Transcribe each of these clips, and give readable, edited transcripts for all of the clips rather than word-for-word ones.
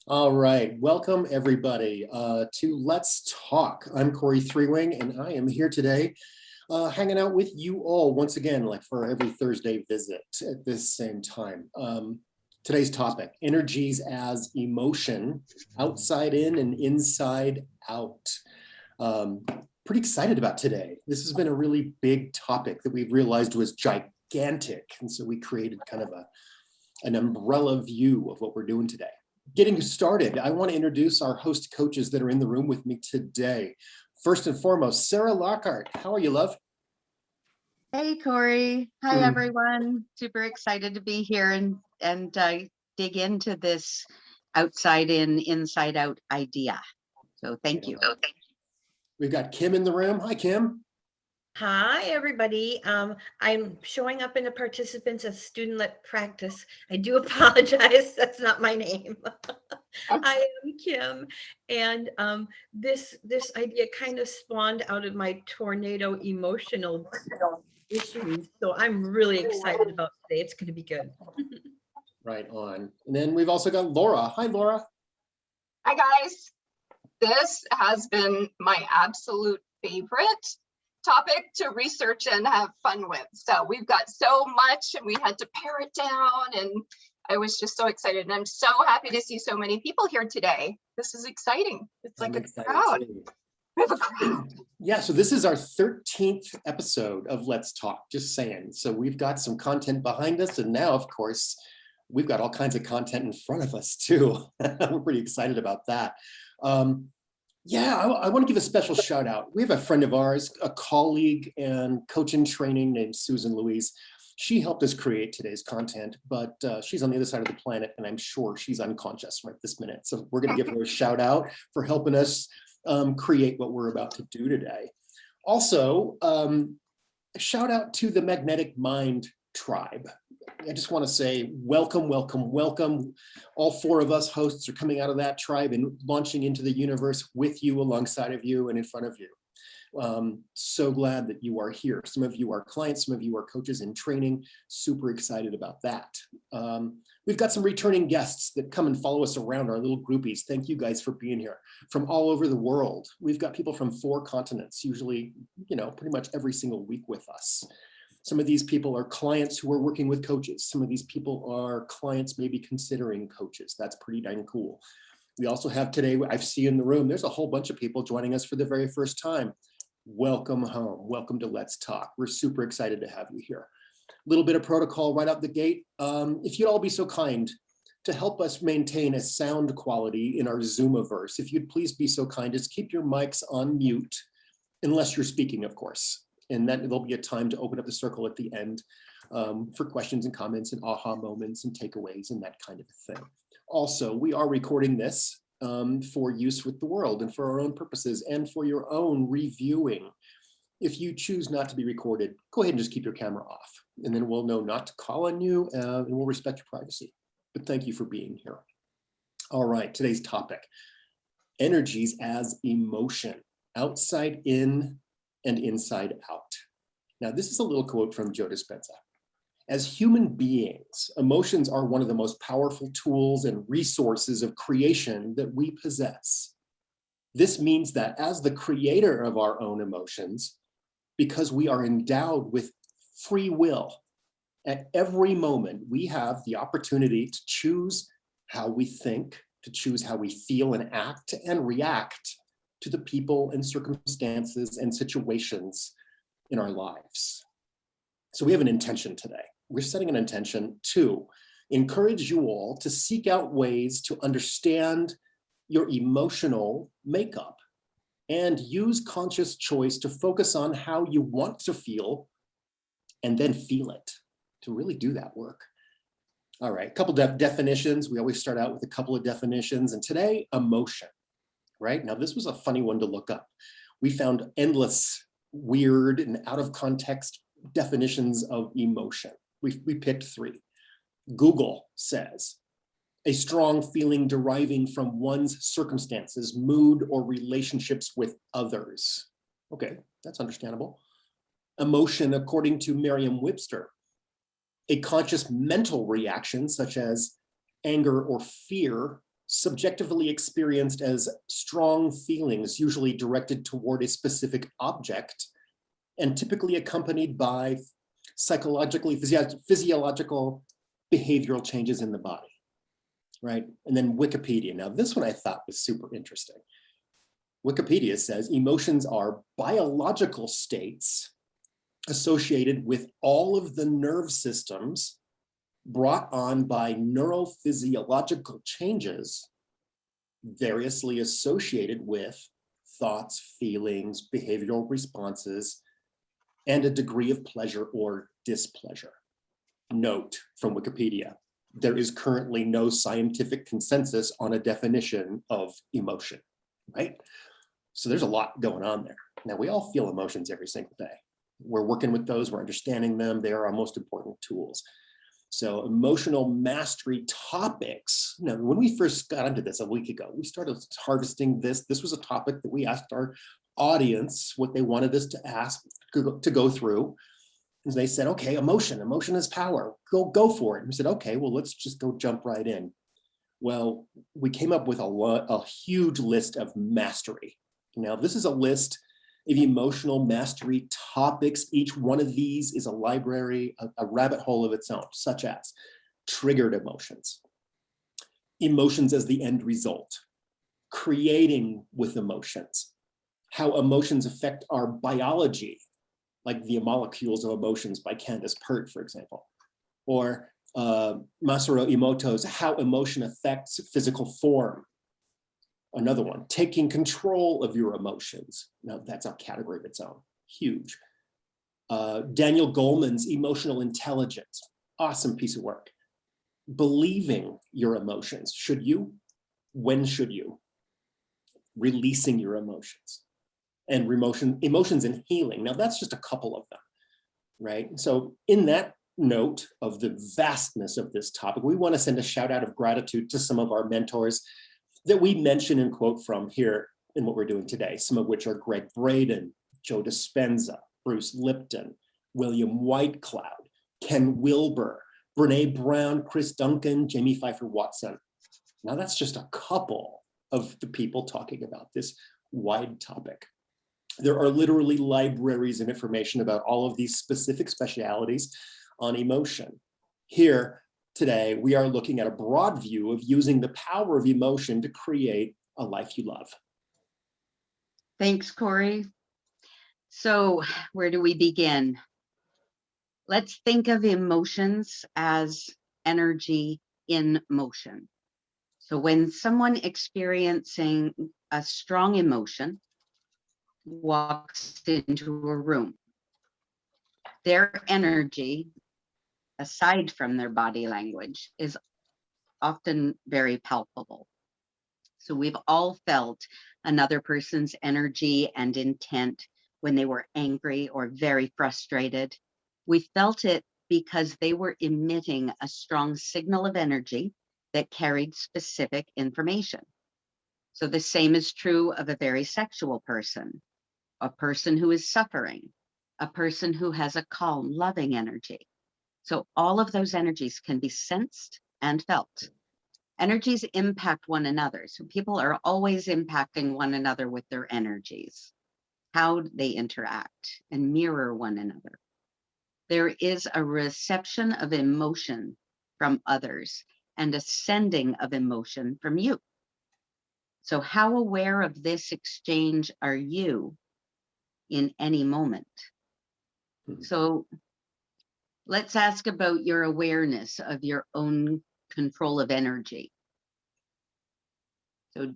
All right, welcome everybody to Let's Talk. I'm Corey Three-Wing, and I am here today hanging out with you all once again, like for every Thursday visit at this same time. Today's topic, energies as emotion, outside in and inside out. Pretty excited about today. This has been a really big topic that we've realized was gigantic, and so we created kind of an umbrella view of what we're doing today. Getting started, I want to introduce our host coaches that are in the room with me today. First and foremost, Sarah Lockhart. How are you, love? Hey, Corey. Hi, everyone. Super excited to be here and dig into this outside in, inside out idea. So thank you. We've got Kim in the room. Hi, Kim. Hi, everybody. I'm showing up in the participants as student-led practice. I do apologize. That's not my name. I am Kim. And this idea kind of spawned out of my tornado emotional issues. So I'm really excited about today. It's going to be good. Right on. And then we've also got Laura. Hi, Laura. Hi, guys. This has been my absolute favorite topic to research and have fun with. So we've got so much and we had to pare it down, and I was just so excited, and I'm so happy to see so many people here today. This is exciting. It's like a crowd. We have a crowd. Yeah, so this is our 13th episode of Let's Talk, just saying. So we've got some content behind us, and now, of course, we've got all kinds of content in front of us too. We're pretty excited about that. Yeah, I want to give a special shout out. We have a friend of ours, a colleague and coach in training named Susan Louise. She helped us create today's content, but she's on the other side of the planet, and I'm sure she's unconscious right this minute. So we're going to give her a shout out for helping us create what we're about to do today. Also, a shout out to the Magnetic Mind Tribe. I just want to say welcome, welcome, welcome. All four of us hosts are coming out of that tribe and launching into the universe with you, alongside of you, and in front of you. So glad that you are here. Some of you are clients, some of you are coaches in training. Super excited about that. We've got some returning guests that come and follow us around, our little groupies. Thank you guys for being here from all over the world. We've got people from 4 continents, usually, pretty much every single week with us. Some of these people are clients who are working with coaches. Some of these people are clients maybe considering coaches. That's pretty dang cool. We also have today, I see in the room, there's a whole bunch of people joining us for the very first time. Welcome home. Welcome to Let's Talk. We're super excited to have you here. A little bit of protocol right out the gate. If you'd all be so kind to help us maintain a sound quality in our Zoomiverse, if you'd please be so kind as keep your mics on mute, unless you're speaking, of course. And then there'll be a time to open up the circle at the end for questions and comments and aha moments and takeaways and that kind of thing. Also, we are recording this for use with the world and for our own purposes and for your own reviewing. If you choose not to be recorded, go ahead and just keep your camera off, and then we'll know not to call on you and we'll respect your privacy. But thank you for being here. All right, today's topic, energies as emotion, outside in and inside out. Now, this is a little quote from Joe Dispenza. As human beings, emotions are one of the most powerful tools and resources of creation that we possess. This means that as the creator of our own emotions, because we are endowed with free will, at every moment we have the opportunity to choose how we think, to choose how we feel and act and react to the people and circumstances and situations in our lives. So we have an intention today. We're setting an intention to encourage you all to seek out ways to understand your emotional makeup and use conscious choice to focus on how you want to feel and then feel it, to really do that work. All right, a couple of definitions. We always start out with a couple of definitions, and today, emotion. Right? Now, this was a funny one to look up. We found endless, weird, and out of context definitions of emotion. We picked 3. Google says, a strong feeling deriving from one's circumstances, mood, or relationships with others. Okay, that's understandable. Emotion, according to Merriam-Webster, a conscious mental reaction such as anger or fear subjectively experienced as strong feelings, usually directed toward a specific object, and typically accompanied by psychologically, physiological, behavioral changes in the body, right? And then Wikipedia. Now, this one I thought was super interesting. Wikipedia says emotions are biological states associated with all of the nerve systems brought on by neurophysiological changes variously associated with thoughts, feelings, behavioral responses, and a degree of pleasure or displeasure. Note from Wikipedia, there is currently no scientific consensus on a definition of emotion, right? So there's a lot going on there. Now, we all feel emotions every single day. We're working with those, we're understanding them. They are our most important tools. So emotional mastery topics. Now, when we first got into this a week ago, we started harvesting this. This was a topic that we asked our audience what they wanted us to ask, to go through. And they said, okay, emotion is power. Go for it. And we said, okay, well, let's just go jump right in. Well, we came up with a huge list of mastery. Now, this is a list of emotional mastery topics. Each one of these is a library, a rabbit hole of its own, such as triggered emotions, emotions as the end result, creating with emotions, how emotions affect our biology, like the Molecules of Emotions by Candace Pert, for example, or Masaru Emoto's How Emotion Affects Physical Form. Another one, taking control of your emotions. Now that's a category of its own, huge. Daniel Goleman's Emotional Intelligence, awesome piece of work. Believing your emotions, should you? When should you? Releasing your emotions. And emotions and healing. Now that's just a couple of them, right? So in that note of the vastness of this topic, we want to send a shout out of gratitude to some of our mentors that we mention and quote from here in what we're doing today, some of which are Greg Braden, Joe Dispenza, Bruce Lipton, William Whitecloud, Ken Wilber, Brene Brown, Chris Duncan, Jamie Pfeiffer Watson. Now that's just a couple of the people talking about this wide topic. There are literally libraries and information about all of these specific specialities on emotion. Here, today, we are looking at a broad view of using the power of emotion to create a life you love. Thanks, Corey. So where do we begin? Let's think of emotions as energy in motion. So when someone experiencing a strong emotion walks into a room, their energy, aside from their body language, is often very palpable. So we've all felt another person's energy and intent when they were angry or very frustrated. We felt it because they were emitting a strong signal of energy that carried specific information. So the same is true of a very sexual person, a person who is suffering, a person who has a calm, loving energy. So all of those energies can be sensed and felt. Energies impact one another. So people are always impacting one another with their energies, how they interact and mirror one another. There is a reception of emotion from others and a sending of emotion from you. So how aware of this exchange are you in any moment? So let's ask about your awareness of your own control of energy. So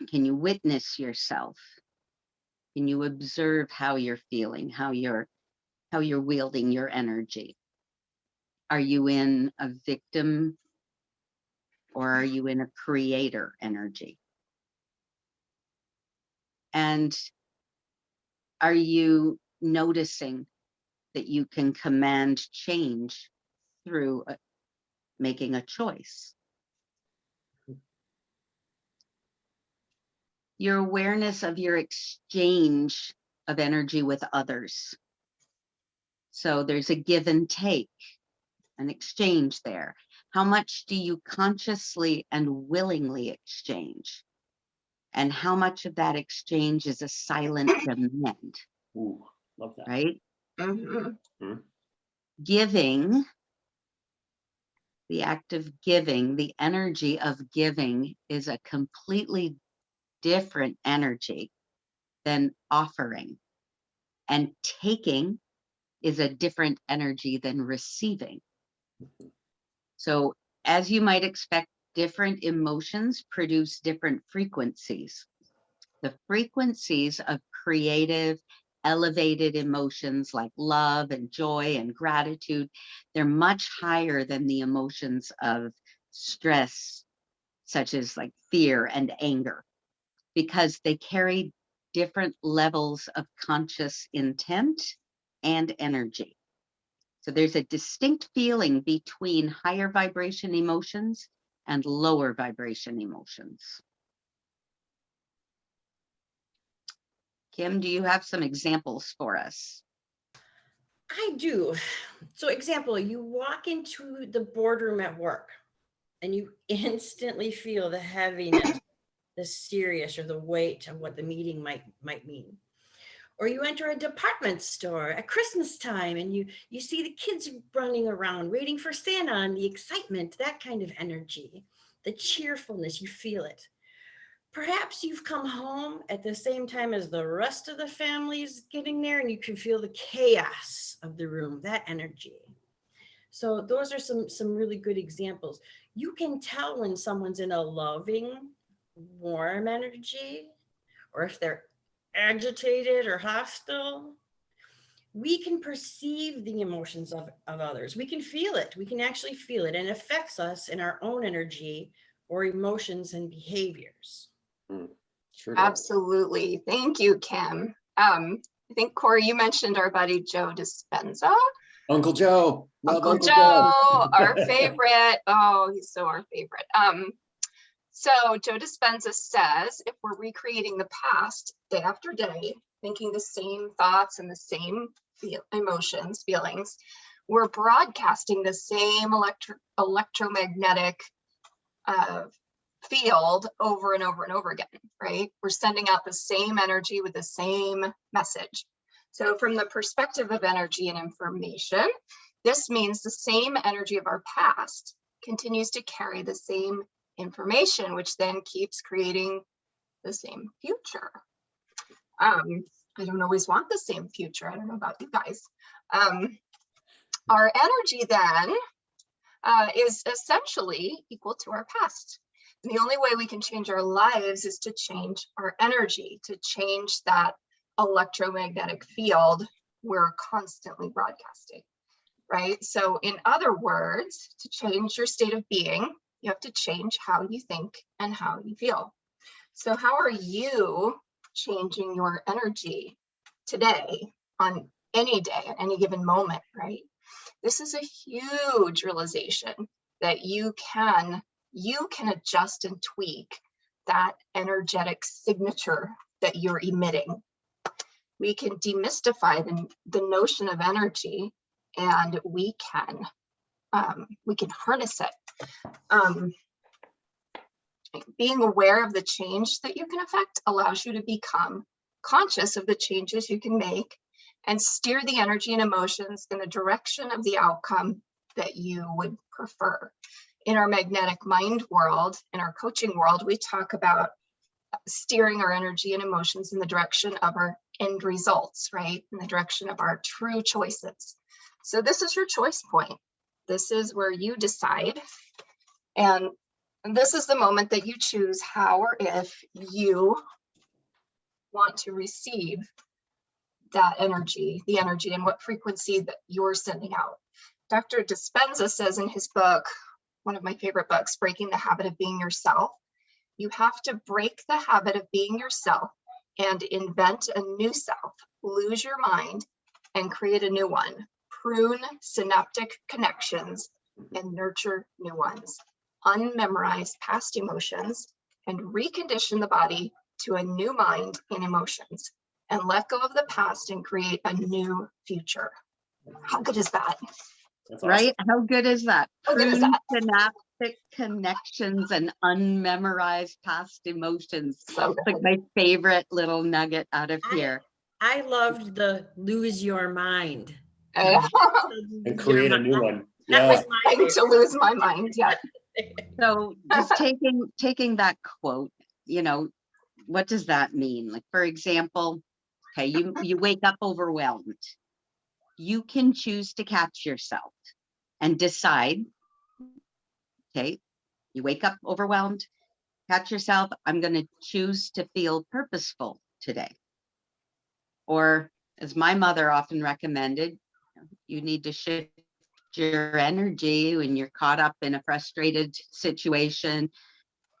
can you witness yourself? Can you observe how you're feeling, how you're wielding your energy? Are you in a victim or are you in a creator energy? And are you noticing that you can command change through making a choice? Your awareness of your exchange of energy with others. So there's a give and take, an exchange there. How much do you consciously and willingly exchange? And how much of that exchange is a silent demand? Ooh, love that. Right? Mm-hmm. Giving, the act of giving, the energy of giving is a completely different energy than offering. And taking is a different energy than receiving. So, as you might expect, different emotions produce different frequencies. The frequencies of creative, elevated emotions like love and joy and gratitude, they're much higher than the emotions of stress, such as like fear and anger, because they carry different levels of conscious intent and energy. So there's a distinct feeling between higher vibration emotions and lower vibration emotions. Kim, do you have some examples for us? I do. So example, you walk into the boardroom at work and you instantly feel the heaviness, the serious or the weight of what the meeting might mean. Or you enter a department store at Christmas time and you see the kids running around waiting for Santa, and the excitement, that kind of energy, the cheerfulness, you feel it. Perhaps you've come home at the same time as the rest of the family's getting there, and you can feel the chaos of the room, that energy. So those are some really good examples. You can tell when someone's in a loving, warm energy, or if they're agitated or hostile. We can perceive the emotions of others. We can feel it. We can actually feel it, and it affects us in our own energy or emotions and behaviors. Sure. Absolutely. Thank you, Kim. I think, Corey, you mentioned our buddy Joe Dispenza. Uncle Joe. Love Uncle Joe, our favorite. Oh, he's so our favorite. So Joe Dispenza says, if we're recreating the past day after day, thinking the same thoughts and the same emotions, feelings, we're broadcasting the same electromagnetic field over and over and over again, right? We're sending out the same energy with the same message. So from the perspective of energy and information, this means the same energy of our past continues to carry the same information, which then keeps creating the same future. I don't always want the same future. I don't know about you guys. Our energy then is essentially equal to our past. And the only way we can change our lives is to change our energy, to change that electromagnetic field we're constantly broadcasting, right? So in other words, to change your state of being, you have to change how you think and how you feel. So how are you changing your energy today, on any day, at any given moment, right? This is a huge realization that you can adjust and tweak that energetic signature that you're emitting. We can demystify the notion of energy, and we can harness it. Being aware of the change that you can affect allows you to become conscious of the changes you can make and steer the energy and emotions in the direction of the outcome that you would prefer. In our magnetic mind world, in our coaching world, we talk about steering our energy and emotions in the direction of our end results, right? In the direction of our true choices. So this is your choice point. This is where you decide. And this is the moment that you choose how or if you want to receive that energy, the energy and what frequency that you're sending out. Dr. Dispenza says in his book, one of my favorite books, Breaking the Habit of Being Yourself, you have to break the habit of being yourself and invent a new self, lose your mind and create a new one, prune synaptic connections and nurture new ones, unmemorize past emotions and recondition the body to a new mind and emotions, and let go of the past and create a new future. How good is that? That's awesome. Right? How good is that? How good is Prune that? synaptic connections and unmemorized past emotions. So It's like good. my favorite little nugget out of I- here. I loved the lose your mind. Uh, And create a new one. That Yeah. was my Trying favorite. to lose my mind. Yeah. So just taking that quote, you know, what does that mean? Like, for example, okay, you wake up overwhelmed. You can choose to catch yourself and decide, okay, you wake up overwhelmed, catch yourself, I'm going to choose to feel purposeful today. Or as my mother often recommended, you need to shift your energy when you're caught up in a frustrated situation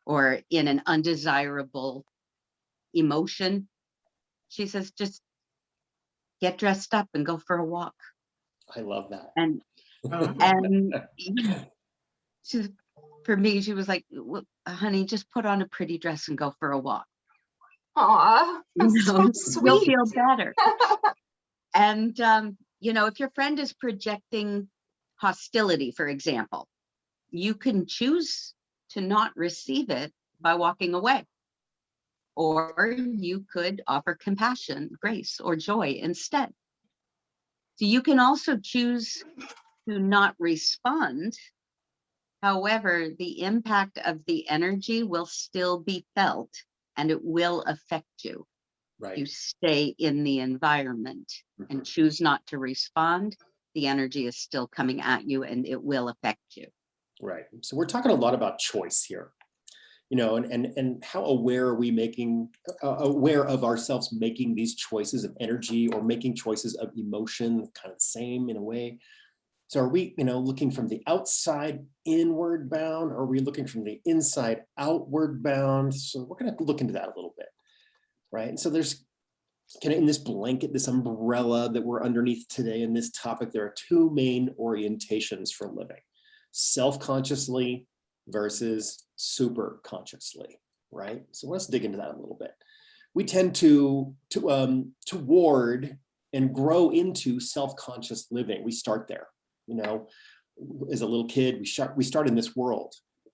or in an undesirable emotion. She says, just get dressed up and go for a walk. I love that. And Mhm. she, for me, she was like, well, honey, just put on a pretty dress and go for a walk. Aw, You that's know, so you'll sweet. feel better. And, you know, if your friend is projecting hostility, for example, you can choose to not receive it by walking away. Or you could offer compassion, grace, or joy instead. So you can also choose to not respond. However, the impact of the energy will still be felt and it will affect you. Right. You stay in the environment and choose not to respond. The energy is still coming at you and it will affect you. Right. So we're talking a lot about choice here, you know, and how aware are we making, aware of ourselves making these choices of energy or making choices of emotion, kind of the same in a way. So are we, you know, looking from the outside inward bound, or are we looking from the inside outward bound? So we're going to look into that a little bit, right? And so there's kind of in this blanket, this umbrella that we're underneath today in this topic, there are two main orientations for living: self-consciously versus super consciously, right? So let's dig into that a little bit. We tend to toward and grow into self-conscious living. We start there, you know, as a little kid, we start in this world,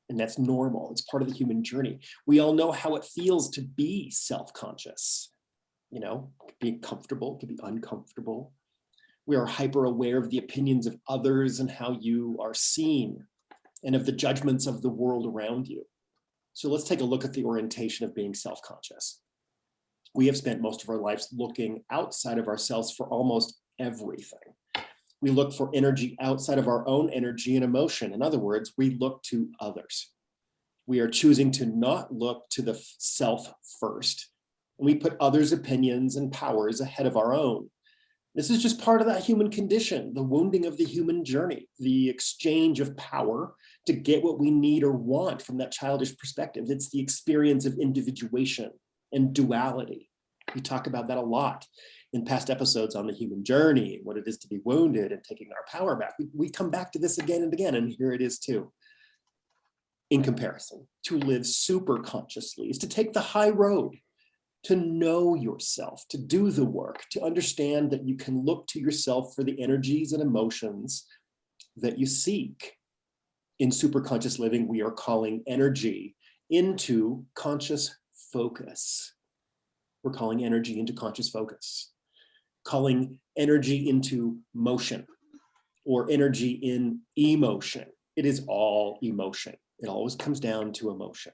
and that's normal. It's part of the human journey. We all know how it feels to be self-conscious. You know, it could be comfortable, it could be uncomfortable. We are hyper aware of the opinions of others and how you are seen, and of the judgments of the world around you. So let's take a look at the orientation of being self-conscious. We have spent most of our lives looking outside of ourselves for almost everything. We look for energy outside of our own energy and emotion. In other words, we look to others. We are choosing to not look to the self first. And we put others' opinions and powers ahead of our own. This is just part of that human condition, the wounding of the human journey, the exchange of power to get what we need or want from that childish perspective. It's the experience of individuation and duality. We talk about that a lot in past episodes on the human journey, what it is to be wounded and taking our power back. We come back to this again and again, and here it is too. In comparison, to live super consciously is to take the high road, to know yourself, to do the work, to understand that you can look to yourself for the energies and emotions that you seek. In superconscious living, we are calling energy into conscious focus. We're calling energy into conscious focus, calling energy into motion or energy in emotion. It is all emotion. It always comes down to emotion.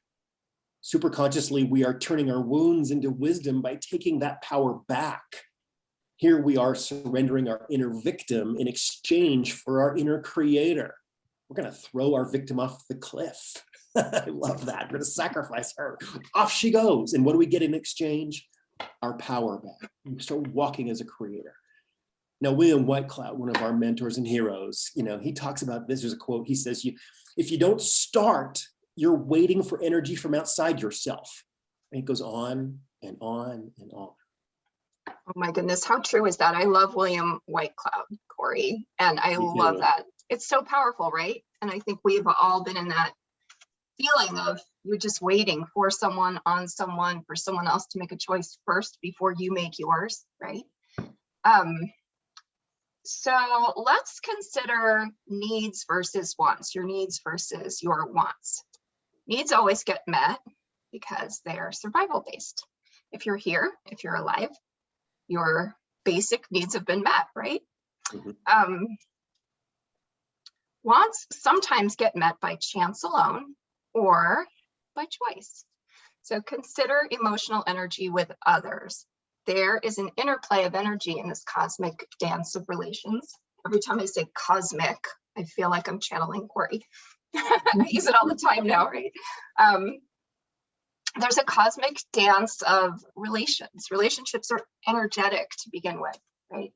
Superconsciously, we are turning our wounds into wisdom by taking that power back. Here we are surrendering our inner victim in exchange for our inner creator. We're going to throw our victim off the cliff. I love that. We're going to sacrifice her. Off she goes. And what do we get in exchange? Our power back. We start walking as a creator. Now, William Whitecloud, one of our mentors and heroes, you know, he talks about this. There's a quote. He says, if you don't start, you're waiting for energy from outside yourself. And it goes on and on and on. Oh my goodness, how true is that? I love William Whitecloud, Corey, and I love that. It's so powerful, right? And I think we've all been in that feeling of you're just waiting for someone, for someone else to make a choice first before you make yours, right? So let's consider needs versus wants, your needs versus your wants. Needs always get met because they are survival based. If you're here, if you're alive, your basic needs have been met, right? Mhm. Wants sometimes get met by chance alone or by choice. So consider emotional energy with others. There is an interplay of energy in this cosmic dance of relations. Every time I say cosmic, I feel like I'm channeling Corey. I use it all the time now, right? There's a cosmic dance of relations. Relationships are energetic to begin with, right?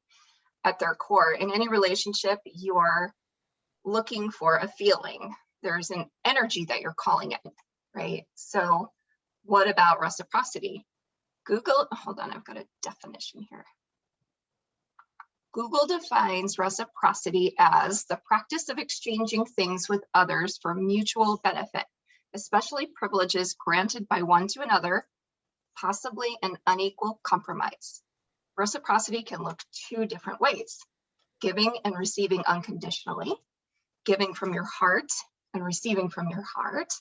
At their core. In any relationship, you are looking for a feeling. There's an energy that you're calling in, right? So what about reciprocity? Hold on, I've got a definition here. Google defines reciprocity as the practice of exchanging things with others for mutual benefit, especially privileges granted by one to another, possibly an unequal compromise. Reciprocity can look two different ways: giving and receiving unconditionally, giving from your heart and receiving from your heart.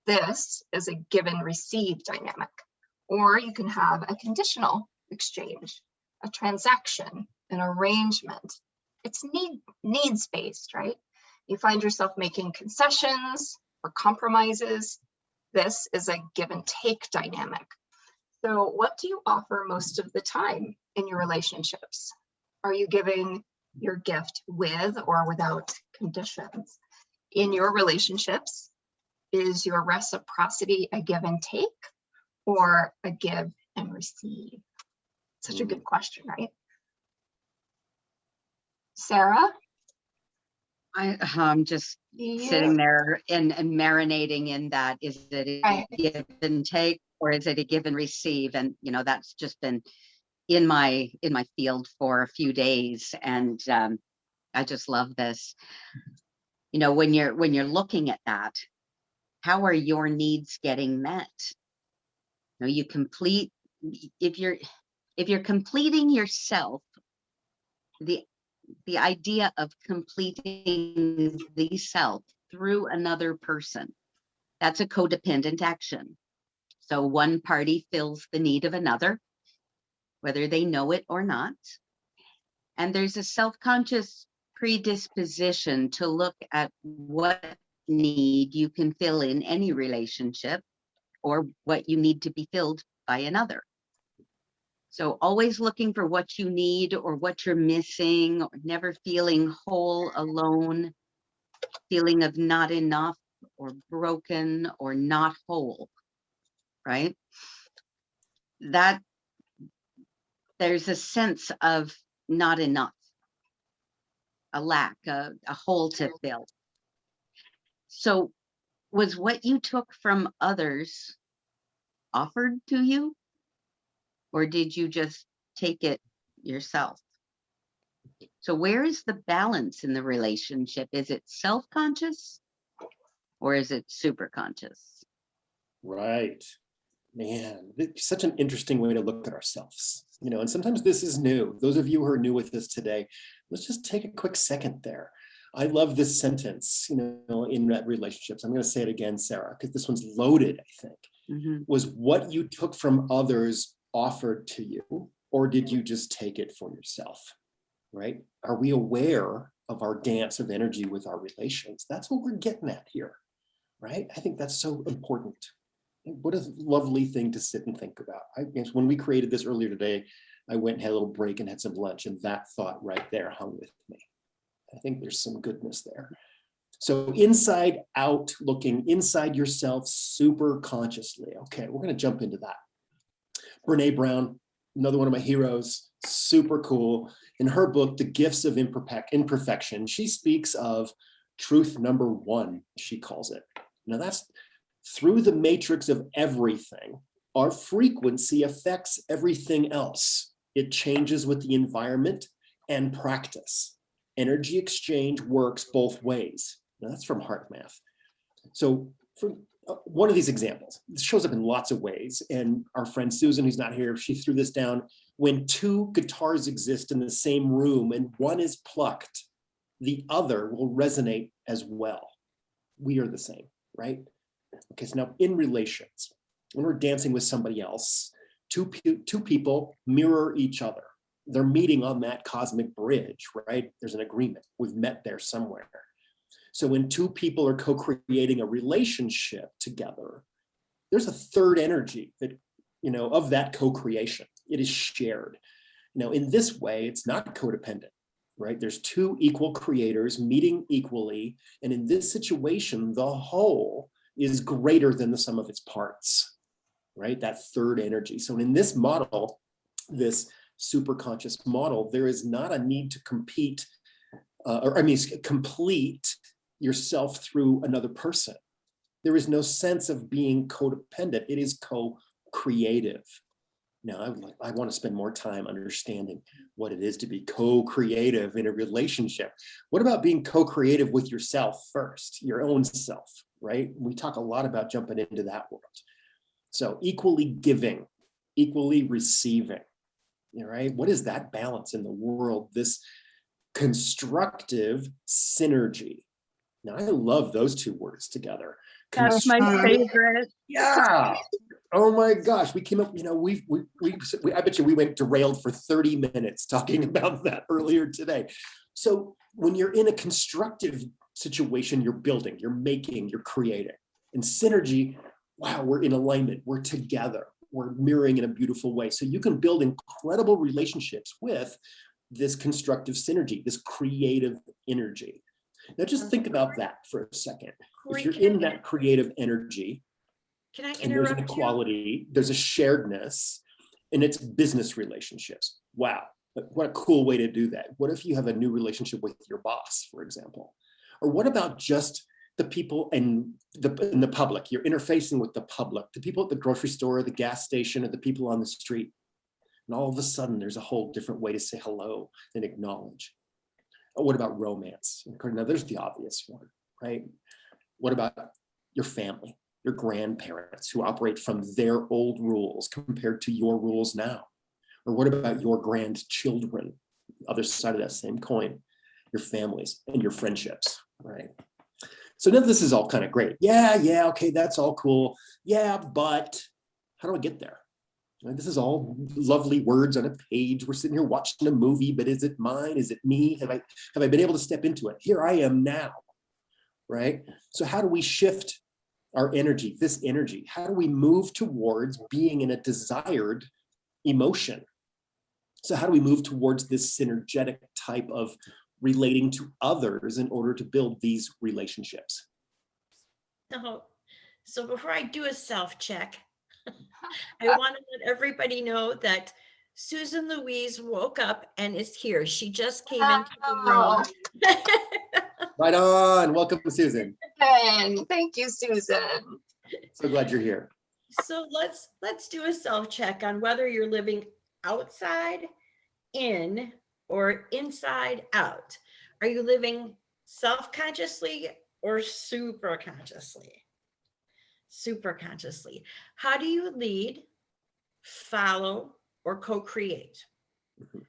This is a give and receive dynamic. Or you can have a conditional exchange, a transaction, an arrangement. It's needs-based, right? You find yourself making concessions or compromises. This is a give and take dynamic. So what do you offer most of the time in your relationships? Are you giving your gift with or without conditions? In your relationships, is your reciprocity a give and take or a give and receive? Such a good question, right? Sarah? I'm just sitting there and marinating in that. Is it a give and take or is it a give and receive? And that's just been in my field for a few days, and I just love this. When you're looking at that, how are your needs getting met? You complete, if you're completing yourself, the idea of completing the self through another person, that's a codependent action. So one party fills the need of another, whether they know it or not. And there's a self-conscious predisposition to look at what need you can fill in any relationship or what you need to be filled by another. So always looking for what you need or what you're missing, or never feeling whole alone, feeling of not enough or broken or not whole, right? That there's a sense of not enough, a lack, a hole to fill. So was what you took from others offered to you, or did you just take it yourself? So where is the balance in the relationship? Is it self-conscious or is it super conscious? Right. Man, it's such an interesting way to look at ourselves, and sometimes this is new. Those of you who are new with us today, let's just take a quick second there. I love this sentence, in relationships. I'm going to say it again, Sarah, because this one's loaded, I think. Mm-hmm. Was what you took from others offered to you, or did you just take it for yourself? Right? Are we aware of our dance of energy with our relations? That's what we're getting at here, right? I think that's so important. What a lovely thing to sit and think about. I guess when we created this earlier today, I went and had a little break and had some lunch, and that thought right there hung with me. I think there's some goodness there. So inside out, looking inside yourself super consciously. Okay, we're going to jump into that. Brene Brown, another one of my heroes, super cool. In her book, The Gifts of Imperfection, she speaks of truth number one, she calls it. Now that's through the matrix of everything, our frequency affects everything else. It changes with the environment and practice. Energy exchange works both ways. Now that's from Heart Math. So one of these examples. This shows up in lots of ways. And our friend Susan, who's not here, she threw this down. When two guitars exist in the same room and one is plucked, the other will resonate as well. We are the same, right? Okay, so now in relations, when we're dancing with somebody else, two people mirror each other. They're meeting on that cosmic bridge, right? There's an agreement. We've met there somewhere. So when two people are co-creating a relationship together, there's a third energy that, of that co-creation. It is shared. Now, in this way, it's not codependent, right? There's two equal creators meeting equally. And in this situation, the whole is greater than the sum of its parts, right? That third energy. So in this model, this superconscious model, there is not a need to complete yourself through another person. There is no sense of being codependent. It is co-creative. Now, I want to spend more time understanding what it is to be co-creative in a relationship. What about being co-creative with yourself first, your own self, right? We talk a lot about jumping into that world. So equally giving, equally receiving, right? What is that balance in the world? This constructive synergy. Now, I love those two words together. That's my favorite. Yeah. Oh my gosh, we came up, I bet you we went derailed for 30 minutes talking about that earlier today. So when you're in a constructive situation, you're building, you're making, you're creating. And synergy, wow, we're in alignment, we're together, we're mirroring in a beautiful way. So you can build incredible relationships with this constructive synergy, this creative energy. Now just think about that for a second. Corey, if you're in that creative energy, can I and there's interrupt an equality, there's a sharedness, and it's business relationships. Wow, what a cool way to do that. What if you have a new relationship with your boss, for example? Or what about just the people in the public? You're interfacing with the public, the people at the grocery store, the gas station, or the people on the street. And all of a sudden, there's a whole different way to say hello and acknowledge. Or what about romance? Now, there's the obvious one, right? What about your family, your grandparents who operate from their old rules compared to your rules now? Or what about your grandchildren, other side of that same coin, your families and your friendships, right? So now this is all kind of great. Yeah, okay, that's all cool. Yeah, but how do I get there? Right? This is all lovely words on a page. We're sitting here watching a movie, but is it mine? Is it me? Have I been able to step into it? Here I am now, right? So how do we shift our energy, this energy? How do we move towards being in a desired emotion? So how do we move towards this synergetic type of relating to others in order to build these relationships? So before I do a self-check, I want to let everybody know that Susan Louise woke up and is here. She just came into the room. Right on. Welcome, Susan. Thank you, Susan. So glad you're here. So let's do a self-check on whether you're living outside in or inside out. Are you living self-consciously or superconsciously? Superconsciously. How do you lead, follow, or co-create? Mhm.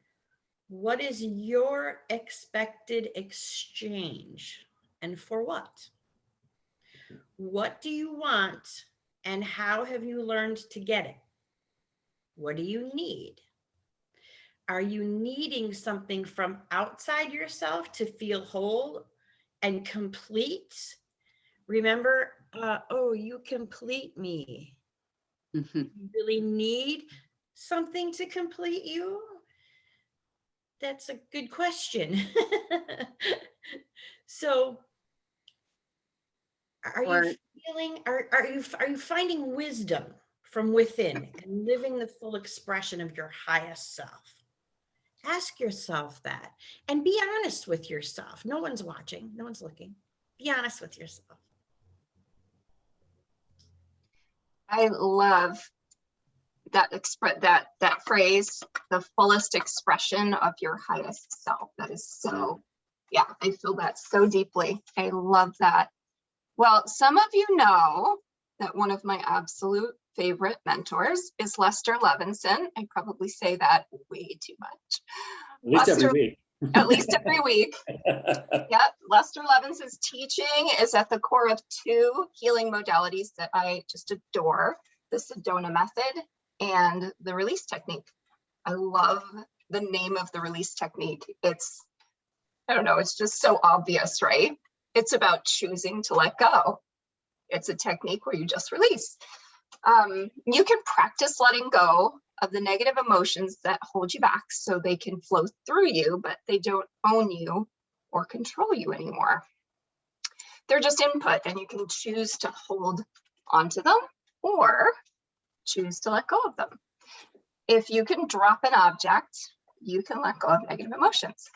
What is your expected exchange and for what? What do you want and how have you learned to get it? What do you need? Are you needing something from outside yourself to feel whole and complete? Remember, oh, you complete me. Mhm. You really need something to complete you? That's a good question. So, are you feeling? Are you finding wisdom from within and living the full expression of your highest self? Ask yourself that and be honest with yourself. No one's watching, no one's looking. Be honest with yourself. I love that phrase, the fullest expression of your highest self. That is so, yeah, I feel that so deeply. I love that. Well, some of you know that one of my absolute favorite mentors is Lester Levinson. I probably say that way too much. At least every week. At least every week. Yep. Lester Levinson's teaching is at the core of two healing modalities that I just adore, the Sedona method and the release technique. I love the name of the release technique. It's, I don't know, it's just so obvious, right? It's about choosing to let go. It's a technique where you just release. You can practice letting go of the negative emotions that hold you back so they can flow through you, but they don't own you or control you anymore. They're just input, and you can choose to hold onto them or choose to let go of them. If you can drop an object, you can let go of negative emotions.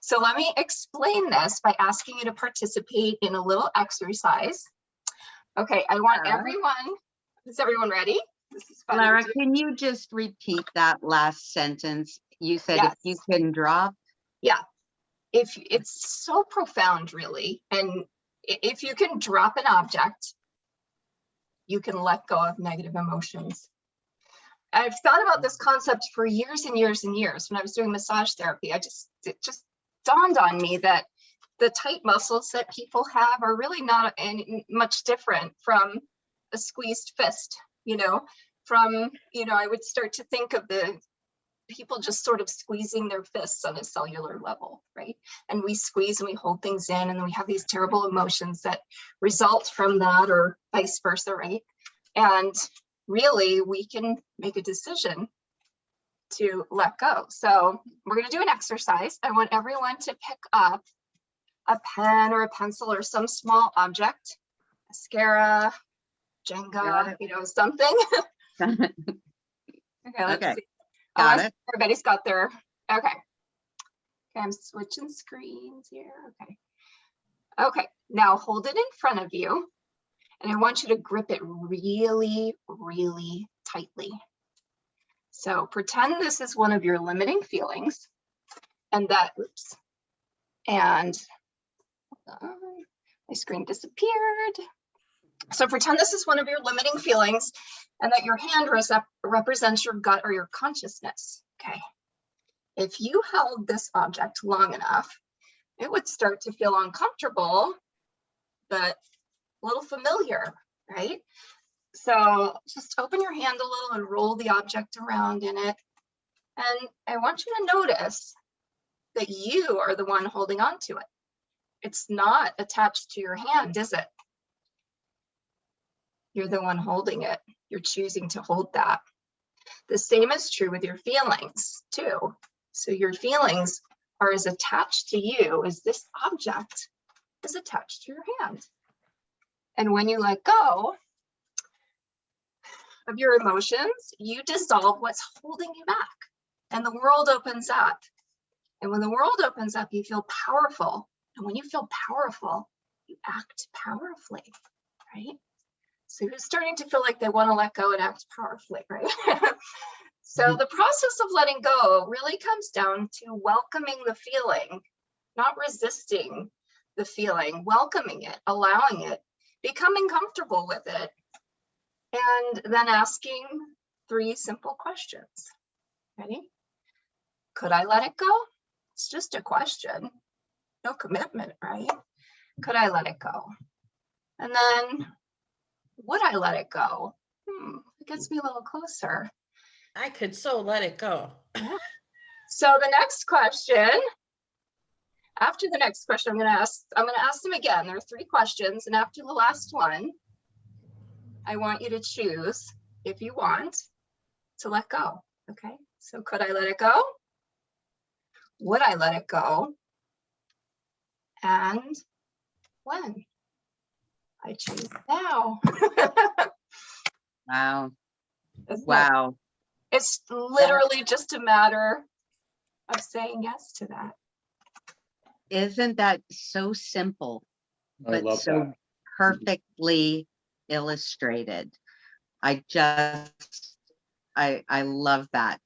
So let me explain this by asking you to participate in a little exercise. Okay, I want everyone, is everyone ready? This is fun. Lara, can you just repeat that last sentence? You said if you can drop. Yeah, if it's so profound, really. And if you can drop an object, you can let go of negative emotions. I've thought about this concept for years and years and years. When I was doing massage therapy, it just dawned on me that the tight muscles that people have are really not any much different from a squeezed fist, I would start to think of the people just sort of squeezing their fists on a cellular level, right? And we squeeze and we hold things in, and then we have these terrible emotions that result from that, or vice versa, right? And really, we can make a decision to let go. So we're going to do an exercise. I want everyone to pick up a pen or a pencil or some small object, mascara, Jenga, something. Okay, let's see. Got it. Everybody's got their, okay, I'm switching screens here. Okay, now hold it in front of you, and I want you to grip it really, really tightly. So pretend this is one of your limiting feelings, and my screen disappeared. So pretend this is one of your limiting feelings, and that your hand represents your gut or your consciousness. Okay. If you held this object long enough, it would start to feel uncomfortable, but a little familiar, right? So just open your hand a little and roll the object around in it. And I want you to notice that you are the one holding on to it. It's not attached to your hand, is it? You're the one holding it. You're choosing to hold that. The same is true with your feelings too. So your feelings are as attached to you as this object is attached to your hand. And when you let go of your emotions, you dissolve what's holding you back, and the world opens up. And when the world opens up, you feel powerful. And when you feel powerful, you act powerfully, right? So you're starting to feel like they want to let go and act powerfully, right? So the process of letting go really comes down to welcoming the feeling, not resisting the feeling, welcoming it, allowing it, becoming comfortable with it, and then asking 3 simple questions. Ready? Could I let it go? It's just a question, no commitment, right? Could I let it go? And then, would I let it go? It gets me a little closer. I could so let it go. So the next question, after the next question, I'm going to ask them again. There are 3 questions, and after the last one, I want you to choose, if you want, to let go. Okay, so could I let it go? Would I let it go? And when? I choose now. Wow. Wow. It's literally just a matter of saying yes to that. Isn't that so simple, I but love so that. perfectly illustrated? I love that.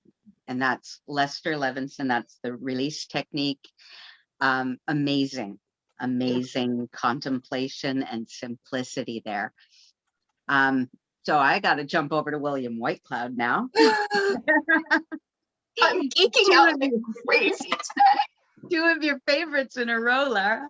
And that's Lester Levinson. That's the release technique. Amazing contemplation and simplicity there. So I got to jump over to William Whitecloud now. I'm geeking out like crazy today. 2 of your favorites in a row, Lara.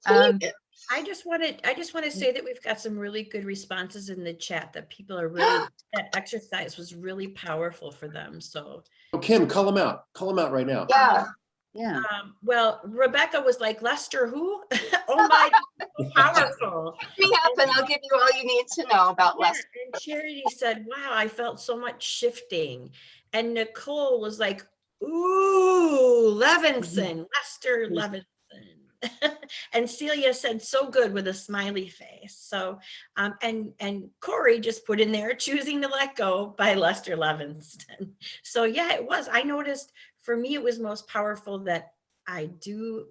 I just want to say that we've got some really good responses in the chat that people are really, that exercise was really powerful for them. So, Oh, Kim, call them out. Call them out right now. Yeah. Yeah. Well, Rebecca was like, Lester, who? Oh my, so powerful. Me up and I'll give you all you need to know about Yeah, Lester. and Charity said, wow, I felt so much shifting. And Nicole was like, ooh, Levinson, Lester Levinson. And Celia said, so good, with a smiley face. So, and Corey just put in there, choosing to let go by Lester Levinson. So yeah, it was, I noticed for me, it was most powerful that I do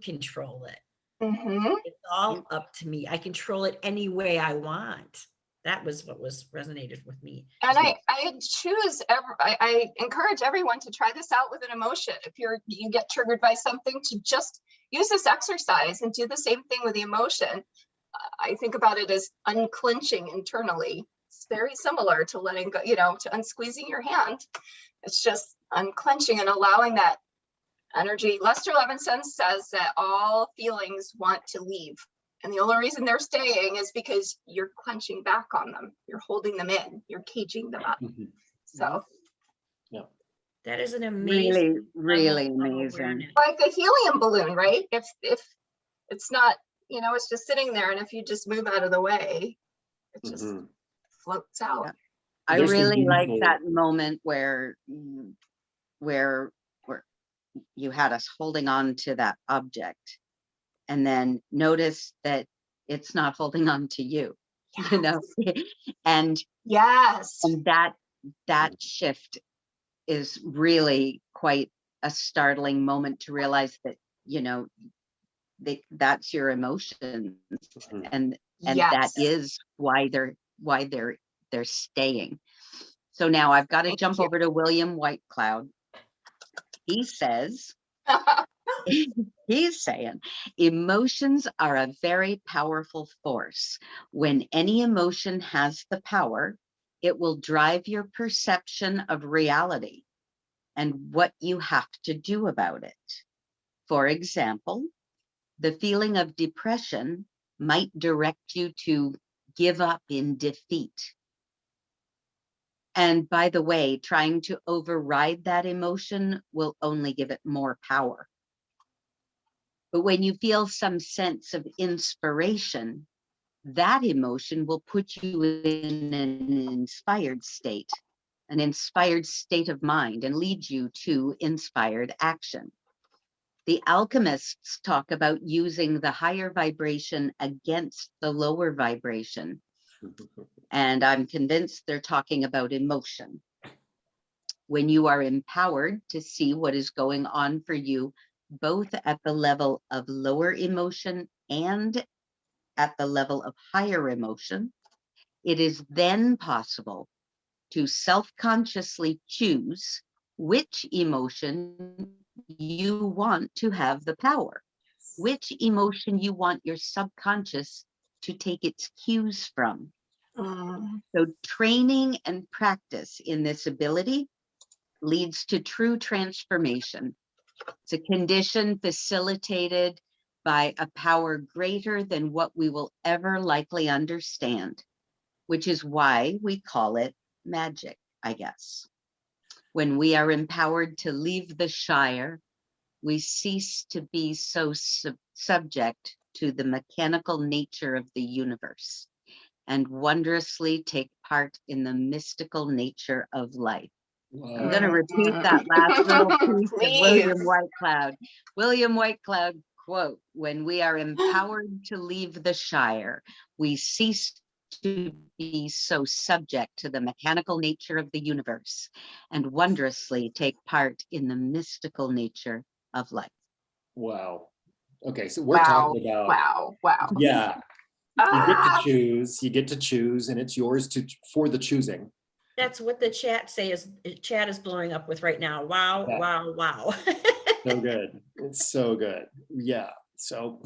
control it. Mm-hmm. It's all up to me. I control it any way I want. That was what was resonated with me. And I encourage everyone to try this out with an emotion. If you get triggered by something, to just use this exercise and do the same thing with the emotion. I think about it as unclenching internally. It's very similar to letting go, to unsqueezing your hand. It's just unclenching and allowing that energy. Lester Levinson says that all feelings want to leave. And the only reason they're staying is because you're clenching back on them. You're holding them in. You're caging them up. Mm-hmm. So, yeah, that is an amazing, really amazing. like a helium balloon, right? If it's not, it's just sitting there, and if you just move out of the way, it just floats out. Yeah. I really like that moment where you had us holding on to that object, and then notice that it's not holding on to you, and yes, and that shift is really quite a startling moment to realize that, that's your emotions, and yes. that is why they're staying. So now I've got to jump over to William Whitecloud. He says, he's saying, emotions are a very powerful force. When any emotion has the power, it will drive your perception of reality and what you have to do about it. For example, the feeling of depression might direct you to give up in defeat. And by the way, trying to override that emotion will only give it more power. But when you feel some sense of inspiration, that emotion will put you in an inspired state of mind, and lead you to inspired action. The alchemists talk about using the higher vibration against the lower vibration. And I'm convinced they're talking about emotion. When you are empowered to see what is going on for you, both at the level of lower emotion and at the level of higher emotion, it is then possible to self-consciously choose which emotion you want to have the power, which emotion you want your subconscious to take its cues from. So training and practice in this ability leads to true transformation. It's a condition facilitated by a power greater than what we will ever likely understand, which is why we call it magic, I guess. When we are empowered to leave the Shire, we cease to be so subject to the mechanical nature of the universe and wondrously take part in the mystical nature of life. Wow. I'm going to repeat that last little piece of William Whitecloud. William Whitecloud quote, when we are empowered to leave the Shire, we cease to be so subject to the mechanical nature of the universe and wondrously take part in the mystical nature of life. Wow. Okay, so we're talking about wow. Yeah. You get to choose, and it's yours for the choosing. That's what the chat is blowing up with right now. Wow, Yeah. wow. So good. It's so good. Yeah. So,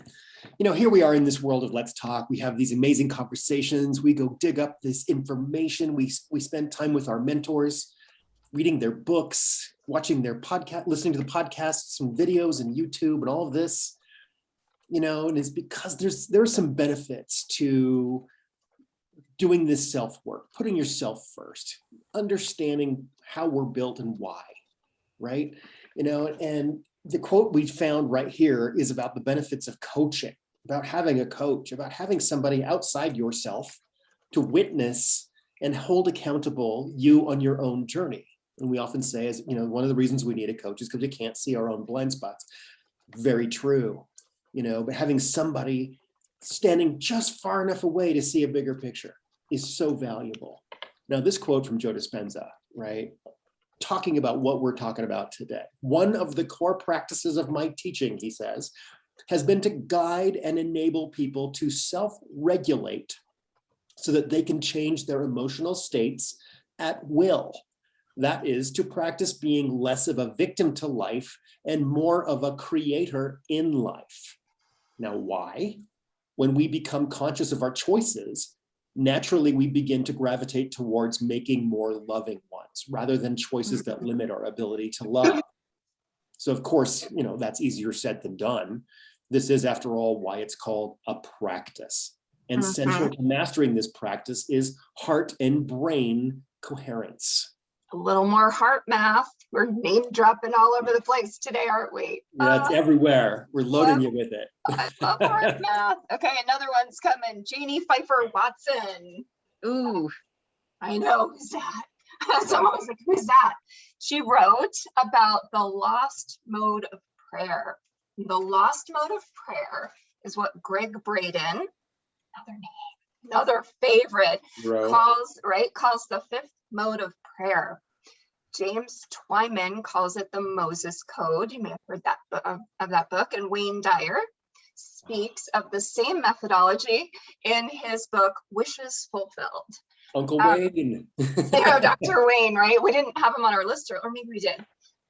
here we are in this world of Let's Talk. We have these amazing conversations. We go dig up this information. We spend time with our mentors, reading their books, watching their podcast, listening to the podcasts, some videos and YouTube and all of this, and it's because there are some benefits to doing this self-work, putting yourself first, understanding how we're built and why, right? And the quote we found right here is about the benefits of coaching, about having a coach, about having somebody outside yourself to witness and hold accountable you on your own journey. And we often say, as one of the reasons we need a coach is because we can't see our own blind spots. Very true, but having somebody standing just far enough away to see a bigger picture is so valuable. Now, this quote from Joe Dispenza, right? Talking about what we're talking about today. One of the core practices of my teaching, he says, has been to guide and enable people to self-regulate so that they can change their emotional states at will. That is, to practice being less of a victim to life and more of a creator in life. Now, why? When we become conscious of our choices, naturally we begin to gravitate towards making more loving ones rather than choices that limit our ability to love. So of course, that's easier said than done. This is, after all, why it's called a practice. And central to mastering this practice is heart and brain coherence. A little more heart math. We're name dropping all over the place today, aren't we? Yeah, it's everywhere. We're loading you with it. I love heart math. Okay, another one's coming. Janie Pfeiffer Watson. Ooh. I know, who's that? Someone was like, who's that? She wrote about the lost mode of prayer. The lost mode of prayer is what Greg Braden, another favorite, calls the fifth mode of prayer. James Twyman calls it the Moses Code. You may have heard of that book. And Wayne Dyer speaks of the same methodology in his book, Wishes Fulfilled. Uncle Wayne. Dr. Wayne, right? We didn't have him on our list, or maybe we did.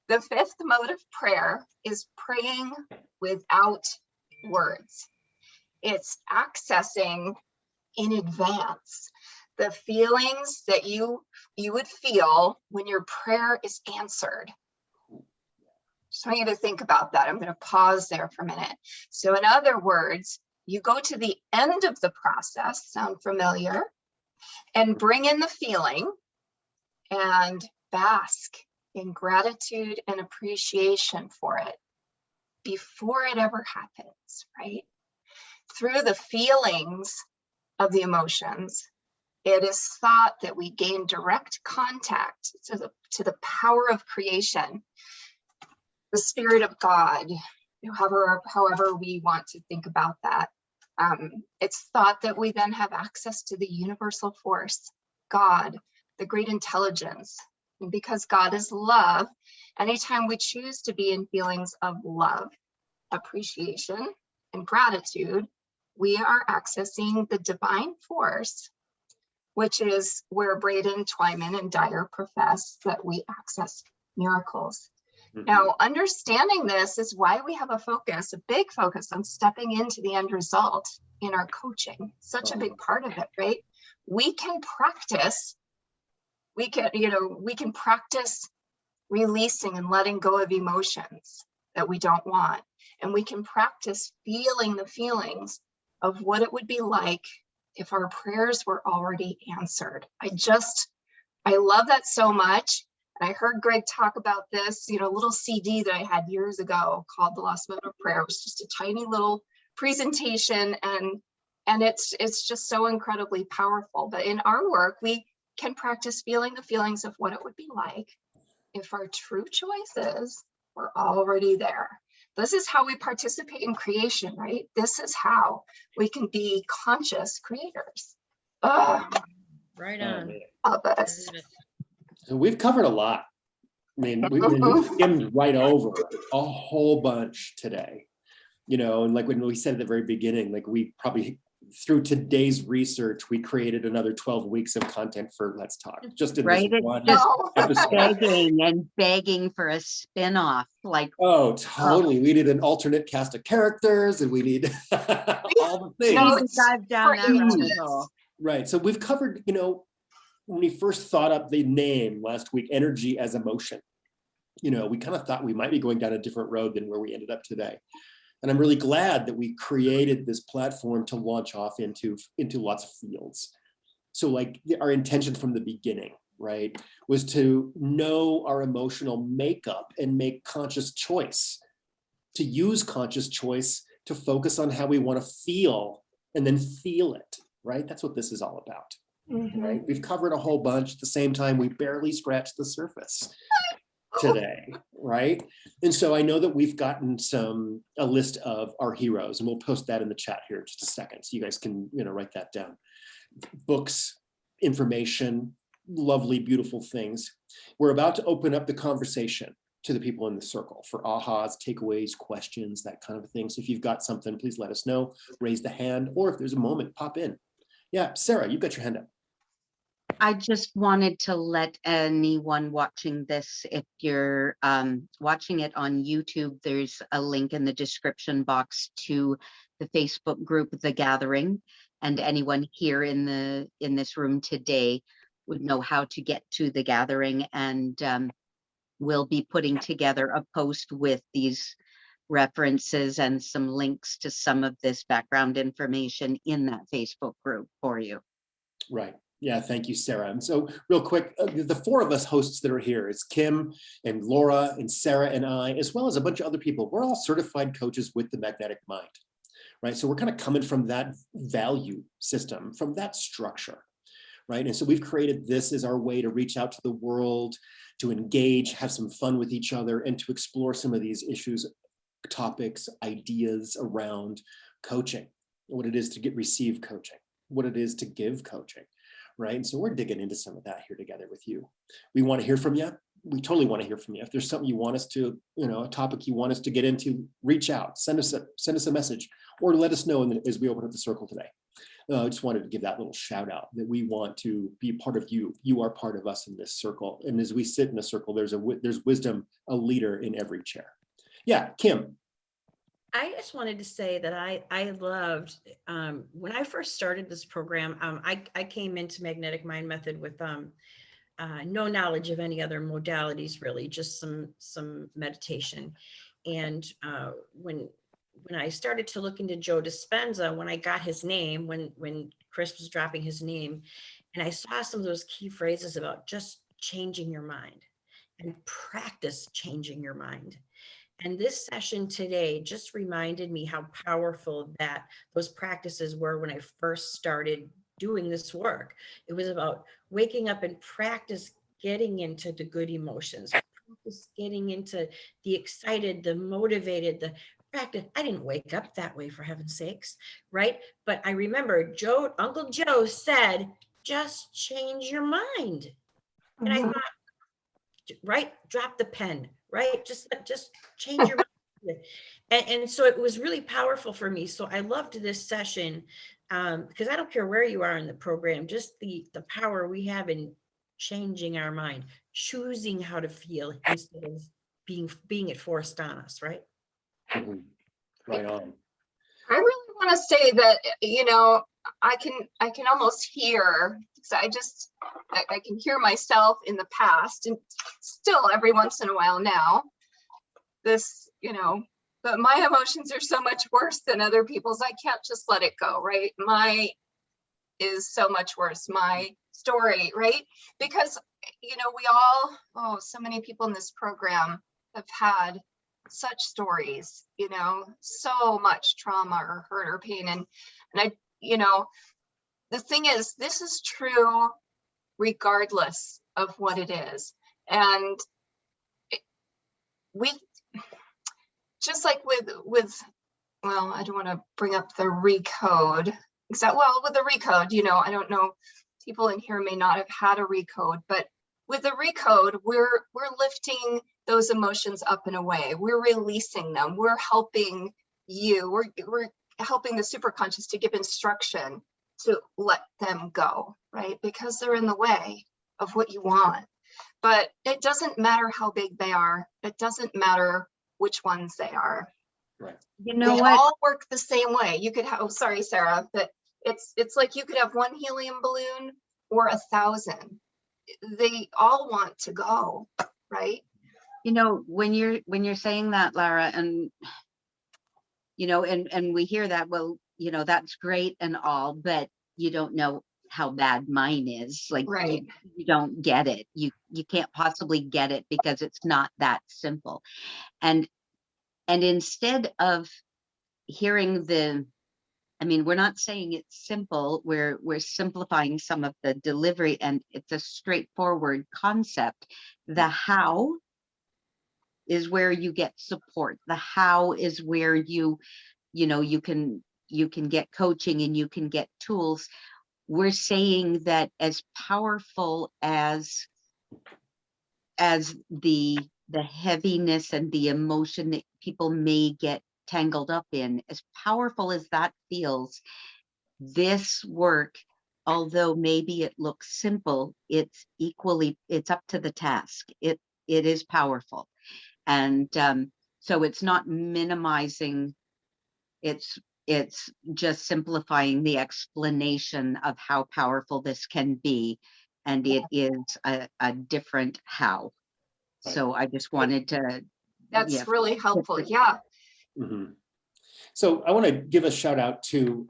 The fifth mode of prayer is praying without words. It's accessing in advance the feelings that you would feel when your prayer is answered. Just want you to think about that. I'm going to pause there for a minute. So in other words, you go to the end of the process, sound familiar, and bring in the feeling and bask in gratitude and appreciation for it before it ever happens, right? Through the feelings of the emotions, it is thought that we gain direct contact to the power of creation, the spirit of God, however we want to think about that. It's thought that we then have access to the universal force, God, the great intelligence. And because God is love, anytime we choose to be in feelings of love, appreciation, and gratitude, we are accessing the divine force, which is where Braden, Twyman, and Dyer profess that we access miracles. Mm-hmm. Now, understanding this is why we have a big focus on stepping into the end result in our coaching. Such a big part of it, right? We can practice releasing and letting go of emotions that we don't want. And we can practice feeling the feelings of what it would be like if our prayers were already answered. I love that so much. And I heard Greg talk about this, little CD that I had years ago called The Lost Mode of Prayer. It was just a tiny little presentation, and it's just so incredibly powerful. But in our work, we can practice feeling the feelings of what it would be like if our true choices were already there. This is how we participate in creation, right? This is how we can be conscious creators. Right on. Of us. So we've covered a lot. I mean, we skimmed right over a whole bunch today. And like when we said at the very beginning, like we probably through today's research, we created another 12 weeks of content for Let's Talk, just in Right? this It's one just episode. begging for a spin-off. Like, Oh, totally. We need an alternate cast of characters, and we need all the we things. need to dive down that rabbit hole. Right. So we've covered, when we first thought up the name last week, energy as emotion, we kind of thought we might be going down a different road than where we ended up today. And I'm really glad that we created this platform to launch off into lots of fields. So like our intention from the beginning, right, was to know our emotional makeup and make conscious choice, to use conscious choice to focus on how we want to feel and then feel it, right? That's what this is all about. Right? We've covered a whole bunch. At the same time, we barely scratched the surface today, right? And so I know that we've gotten a list of our heroes, and we'll post that in the chat here in just a second, so you guys can write that down. Books, information, lovely, beautiful things. We're about to open up the conversation to the people in the circle for ahas, takeaways, questions, that kind of thing. So if you've got something, please let us know. Raise the hand, or if there's a moment, pop in. Yeah, Sarah, you've got your hand up. I just wanted to let anyone watching this, if you're watching it on YouTube, there's a link in the description box to the Facebook group, The Gathering, and anyone here in this room today would know how to get to The Gathering, and we'll be putting together a post with these references and some links to some of this background information in that Facebook group for you. Right. Yeah, thank you, Sarah. And so real quick, the four of us hosts that are here, it's Kim and Laura and Sarah and I, as well as a bunch of other people. We're all certified coaches with the Magnetic Mind, right? So we're kind of coming from that value system, from that structure, right? And so we've created this as our way to reach out to the world, to engage, have some fun with each other, and to explore some of these issues, topics, ideas around coaching, what it is to receive coaching, what it is to give coaching. Right. And so we're digging into some of that here together with you. We want to hear from you. We totally want to hear from you. If there's something you want us to, a topic you want us to get into, reach out, send us a message, or let us know as we open up the circle today. I just wanted to give that little shout out that we want to be a part of you. You are part of us in this circle. And as we sit in a circle, there's wisdom, a leader in every chair. Yeah, Kim. I just wanted to say that I loved, when I first started this program, I came into Magnetic Mind Method with no knowledge of any other modalities, really, just some meditation. And when I started to look into Joe Dispenza, when I got his name, when Chris was dropping his name, and I saw some of those key phrases about just changing your mind and practice changing your mind. And this session today just reminded me how powerful those practices were when I first started doing this work. It was about waking up and practice getting into the good emotions, practice getting into the excited, the motivated, the practice. I didn't wake up that way, for heaven's sakes, right? But I remember Uncle Joe said, just change your mind. And I thought, right, drop the pen, right? Just change your mind. And so it was really powerful for me. So I loved this session because I don't care where you are in the program, just the power we have in changing our mind, choosing how to feel instead of being it forced on us, right? Mm-hmm. Right on. I really want to say that, I can almost hear, because I can hear myself in the past and still every once in a while now, this, but my emotions are so much worse than other people's. I can't just let it go, right? My is so much worse, my story, right? Because, we all, so many people in this program have had such stories, so much trauma or hurt or pain. And I, the thing is, this is true regardless of what it is. And we, just like with, I don't want to bring up the recode, with the recode, I don't know, people in here may not have had a recode, but with the recode, we're lifting those emotions up and away. We're releasing them. We're helping you. We're helping the superconscious to give instruction to let them go, right? Because they're in the way of what you want. But it doesn't matter how big they are. It doesn't matter which ones they are. Right. You know They what? all work the same way. You could have, oh, sorry, Sarah, but it's like you could have one helium balloon or 1,000. They all want to go, right? You know, when you're saying that, Lara, and you know, and we hear that, well, you know, that's great and all, but you don't know how bad mine is. Like Right. you don't get it. You can't possibly get it because it's not that simple. And instead of hearing I mean, we're not saying it's simple. We're simplifying some of the delivery, and it's a straightforward concept. The how is where you get support. The how is where you know, you can get coaching and you can get tools. We're saying that as powerful as the heaviness and the emotion that people may get tangled up in, as powerful as that feels, this work, although maybe it looks simple, it's up to the task. It is powerful. And so it's not minimizing, it's just simplifying the explanation of how powerful this can be. And it is a different how. So I just wanted to. That's really helpful. Yeah. Mm-hmm. So I want to give a shout out to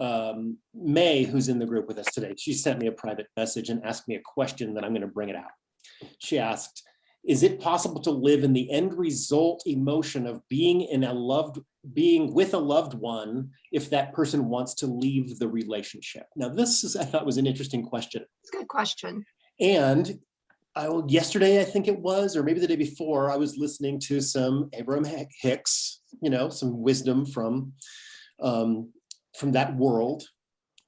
May, who's in the group with us today. She sent me a private message and asked me a question that I'm going to bring it out. She asked, is it possible to live in the end result emotion of being with a loved one if that person wants to leave the relationship? Now, I thought was an interesting question. It's a good question. And yesterday, I think it was, or maybe the day before, I was listening to some Abraham Hicks, you know, some wisdom from that world.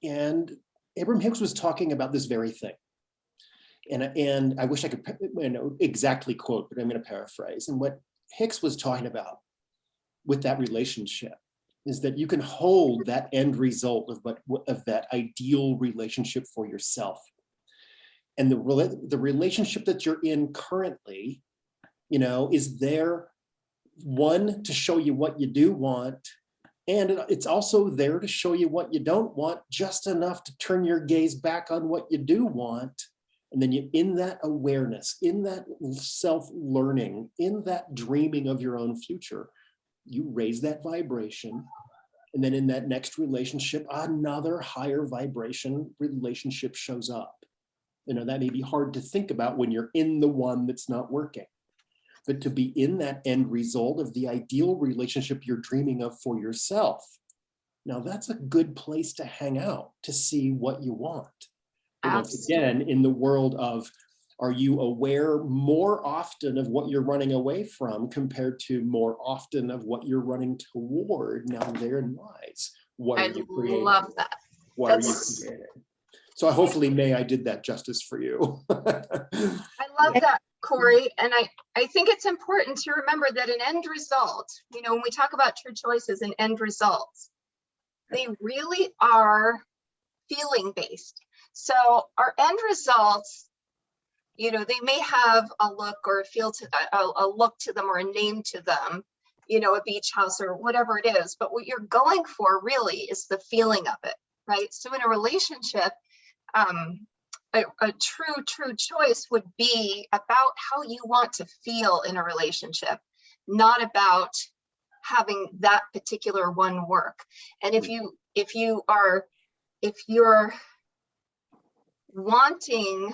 And Abraham Hicks was talking about this very thing. And I wish I could exactly quote, but I'm going to paraphrase. And what Hicks was talking about with that relationship is that you can hold that end result of that ideal relationship for yourself. And the relationship that you're in currently, you know, is there, one, to show you what you do want. And it's also there to show you what you don't want, just enough to turn your gaze back on what you do want. And then you, in that awareness, in that self-learning, in that dreaming of your own future, you raise that vibration. And then in that next relationship, another higher vibration relationship shows up. You know, that may be hard to think about when you're in the one that's not working. But to be in that end result of the ideal relationship you're dreaming of for yourself, now that's a good place to hang out, to see what you want. But once again, in the world of, are you aware more often of what you're running away from compared to more often of what you're running toward? Now therein lies, what are you creating? I love that. What are you creating? So hopefully, May, I did that justice for you. I love that, Corey. And I think it's important to remember that an end result, you know, when we talk about true choices and end results, they really are feeling based. So our end results, you know, they may have a look or a feel to a look to them or a name to them, you know, a beach house or whatever it is. But what you're going for really is the feeling of it, right? So in a relationship, a true choice would be about how you want to feel in a relationship, not about having that particular one work. And if you're wanting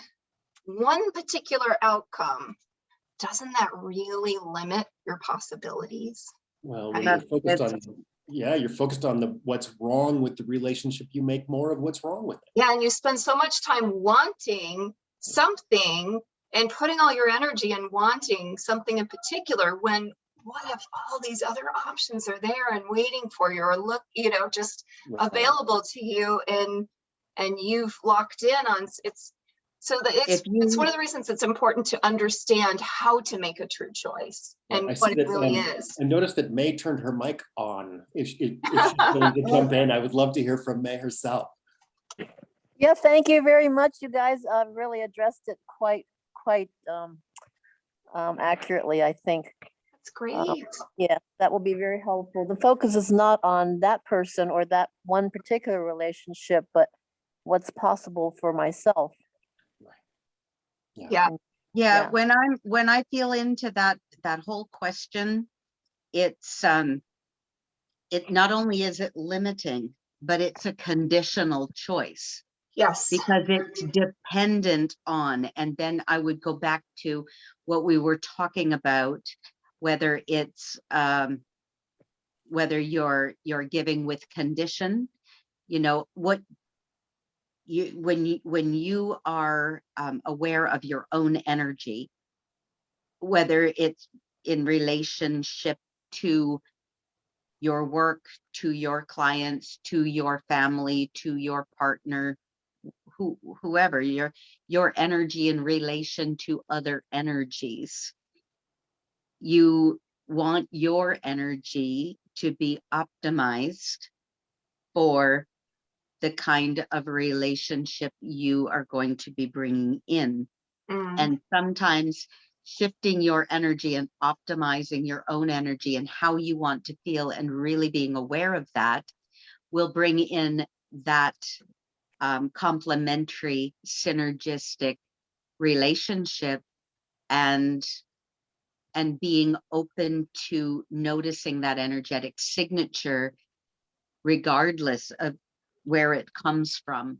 one particular outcome, doesn't that really limit your possibilities? Well, when you're focused on, you're focused on what's wrong with the relationship, you make more of what's wrong with it. Yeah, and you spend so much time wanting something and putting all your energy in wanting something in particular, when what if all these other options are there and waiting for you, or look, you know, just available to you, and you've locked in on it's So that If it's one you, of the reasons it's important to understand how to make a true choice and I what see it that. really is. I noticed that May turned her mic on. If she's willing to jump in, I would love to hear from May herself. Yeah, thank you very much. You guys really addressed it quite accurately, I think. That's great. Yeah, that will be very helpful. The focus is not on that person or that one particular relationship, but what's possible for myself. Yeah. yeah, when I feel into that whole question, it's it not only is it limiting, but it's a conditional choice. Yes. Because it's dependent on, and then I would go back to what we were talking about, whether it's whether you're giving with condition, you know, what you when you are aware of your own energy, whether it's in relationship to your work, to your clients, to your family, to your partner, whoever, your energy in relation to other energies. You want your energy to be optimized for the kind of relationship you are going to be bringing in. And sometimes shifting your energy and optimizing your own energy and how you want to feel and really being aware of that will bring in that complementary, synergistic relationship, and being open to noticing that energetic signature, regardless of where it comes from,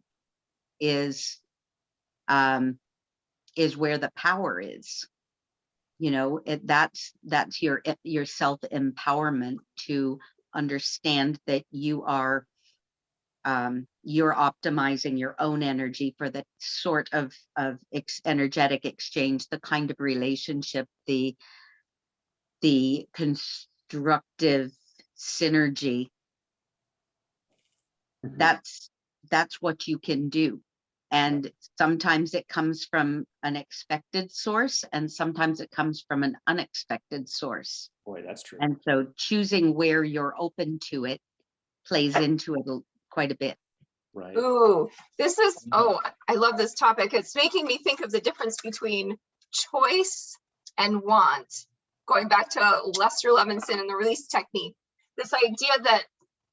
is where the power is. You know, that's your self-empowerment to understand that you're optimizing your own energy for the sort of energetic exchange, the kind of relationship, the constructive synergy. That's what you can do. And sometimes it comes from an expected source, and sometimes it comes from an unexpected source. Boy, that's true. And so choosing where you're open to it plays into it quite a bit. Right. Ooh, this is, I love this topic. It's making me think of the difference between choice and want. Going back to Lester Levinson and the release technique, this idea that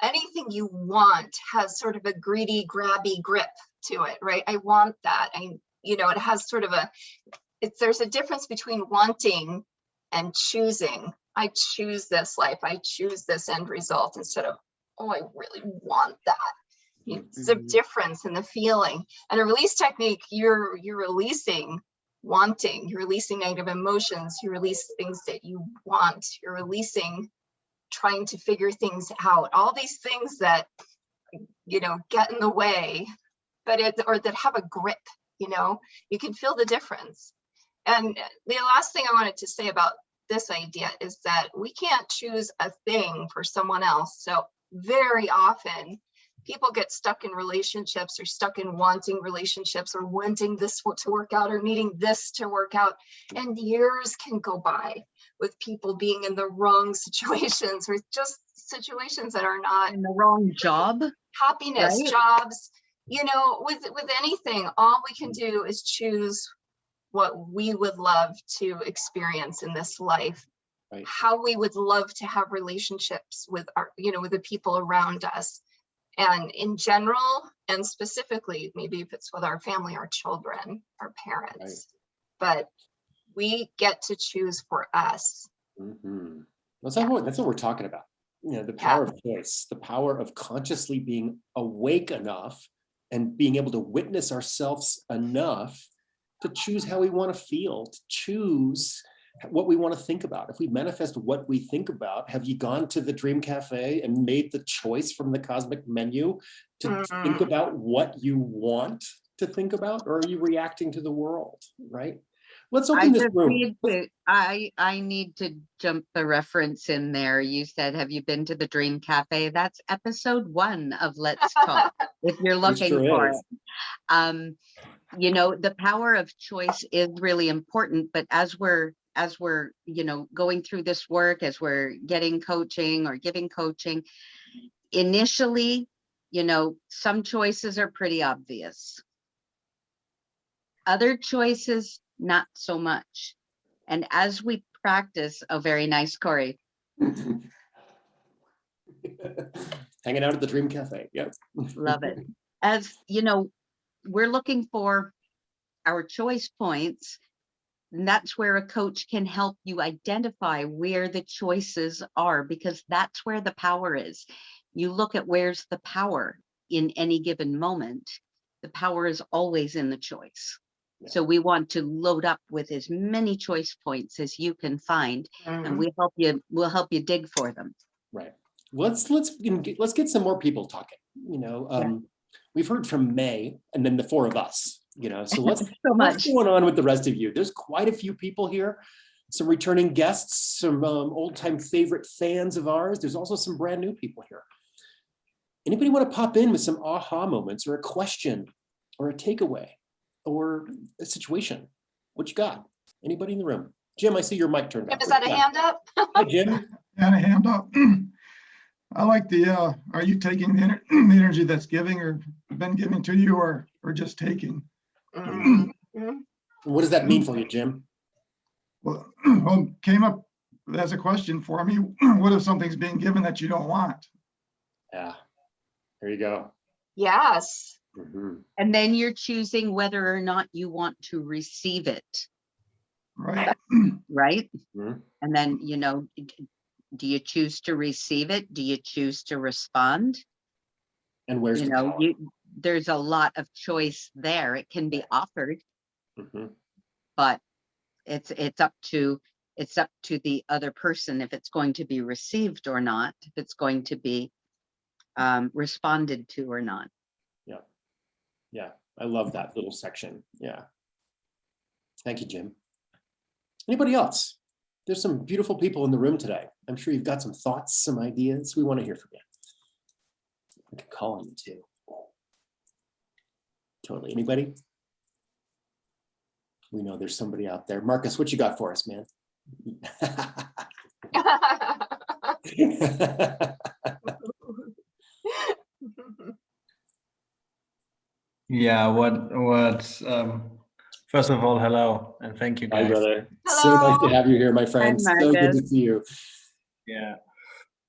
anything you want has sort of a greedy, grabby grip to it, right? I want that. It has sort of there's a difference between wanting and choosing. I choose this life. I choose this end result instead of, oh, I really want that. It's a difference in the feeling. And a release technique, you're releasing wanting, you're releasing negative emotions, you release things that you want, you're releasing trying to figure things out, all these things that get in the way, or that have a grip. You can feel the difference. And the last thing I wanted to say about this idea is that we can't choose a thing for someone else. So very often people get stuck in relationships, or stuck in wanting relationships, or wanting this to work out, or needing this to work out. And years can go by with people being in the wrong situations, or just situations that are not in the wrong job, happiness, right? jobs, with anything, all we can do is choose what we would love to experience in this life. Right. How we would love to have relationships with with the people around us. And in general, and specifically, maybe if it's with our family, our children, our parents, but we get to choose for us. Mm-hmm. That's what we're talking about. The power of choice, the power of consciously being awake enough and being able to witness ourselves enough to choose how we want to feel, to choose what we want to think about. If we manifest what we think about, have you gone to the Dream Cafe and made the choice from the cosmic menu to think about what you want to think about, or are you reacting to the world, right? Let's open this room. I need to jump the reference in there. You said, have you been to the Dream Cafe? That's episode 1 of Let's Talk, if you're looking for it. you know, the power of choice is really important, but as we're, you know, going through this work, as we're getting coaching or giving coaching, initially, you know, some choices are pretty obvious. Other choices, not so much. And as we practice, oh, very nice, Corey. Hanging out at the Dream Cafe. Yep. Love it. As you know, we're looking for our choice points, and that's where a coach can help you identify where the choices are, because that's where the power is. You look at where's the power in any given moment. The power is always in the choice. Yeah. So we want to load up with as many choice points as you can find, and we'll help you dig for them. Right. Let's get some more people talking. You know, we've heard from May, and then the four of us. You know, so what's going on with the rest of you? There's quite a few people here. Some returning guests, some old-time favorite fans of ours. There's also some brand new people here. Anybody want to pop in with some aha moments or a question or a takeaway or a situation? What you got? Anybody in the room? Jim, I see your mic turned on. Is that a hand up? Hi, Jim. And a hand up. I like the, are you taking the energy that's giving or been given to you or just taking? What does that mean for you, Jim? Well, came up as a question for me. What if something's being given that you don't want? Yeah, there you go. Yes. And then you're choosing whether or not you want to receive it. Right. Right. And then, you know, do you choose to receive it? Do you choose to respond? And where's you the know, power? There's a lot of choice there. It can be offered, but it's up to the other person if it's going to be received or not, if it's going to be responded to or not. Yeah, I love that little section. Yeah. Thank you, Jim. Anybody else? There's some beautiful people in the room today. I'm sure you've got some thoughts, some ideas. We want to hear from you. I can call on you too. Totally. Anybody? We know there's somebody out there. Marcus, what you got for us, man? Yeah, first of all, hello, and thank you, guys. Hi, brother. Hello. So nice to have you here, my friend. Hi, So good Marcus. to see you. Yeah,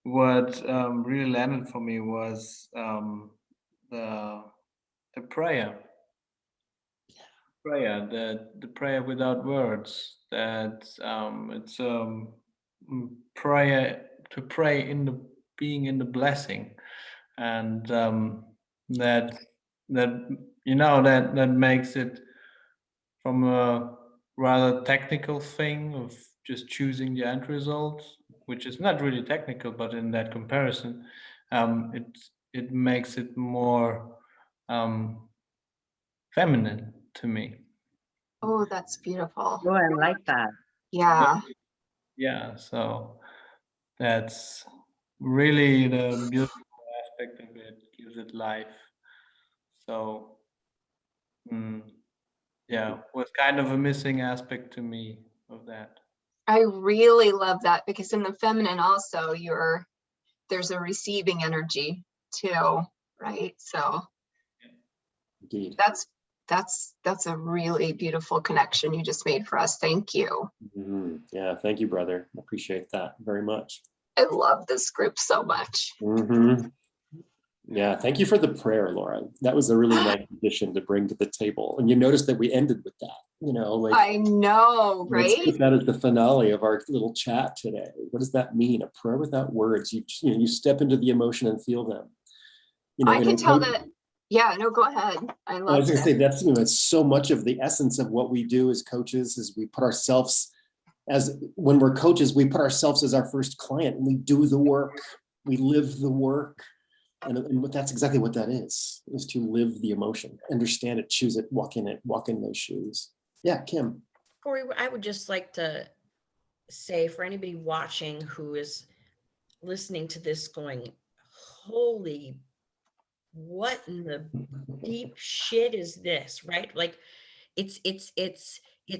what really landed for me was the prayer. The prayer without words. That it's prayer to pray in the being in the blessing, and that you know that makes it from a rather technical thing of just choosing the end result, which is not really technical, but in that comparison, it makes it more feminine to me. Oh, that's beautiful. Oh, I like that. Yeah. Yeah, so that's really the beautiful aspect of it, gives it life. So yeah, was kind of a missing aspect to me of that. I really love that because in the feminine also there's a receiving energy too, right? So Indeed. that's a really beautiful connection you just made for us. Thank you. Yeah, thank you, brother. Appreciate that very much. I love this group so much. Yeah, thank you for the prayer, Laura. That was a really nice addition to bring to the table. And you noticed that we ended with that, you know, like I know, right? let's put that as the finale of our little chat today. What does that mean? A prayer without words. You step into the emotion and feel them. You know, I can tell that. Yeah, no, go ahead. I was love going to say that's, you know, it's so much of the essence of what we do as coaches is we put ourselves when we're coaches, we put ourselves as our first client and we do the work, we live the work. And that's exactly what that is to live the emotion, understand it, choose it, walk in those shoes. Yeah, Kim. Corey, I would just like to say for anybody watching who is listening to this going, holy what in the deep shit is this, right? Like it's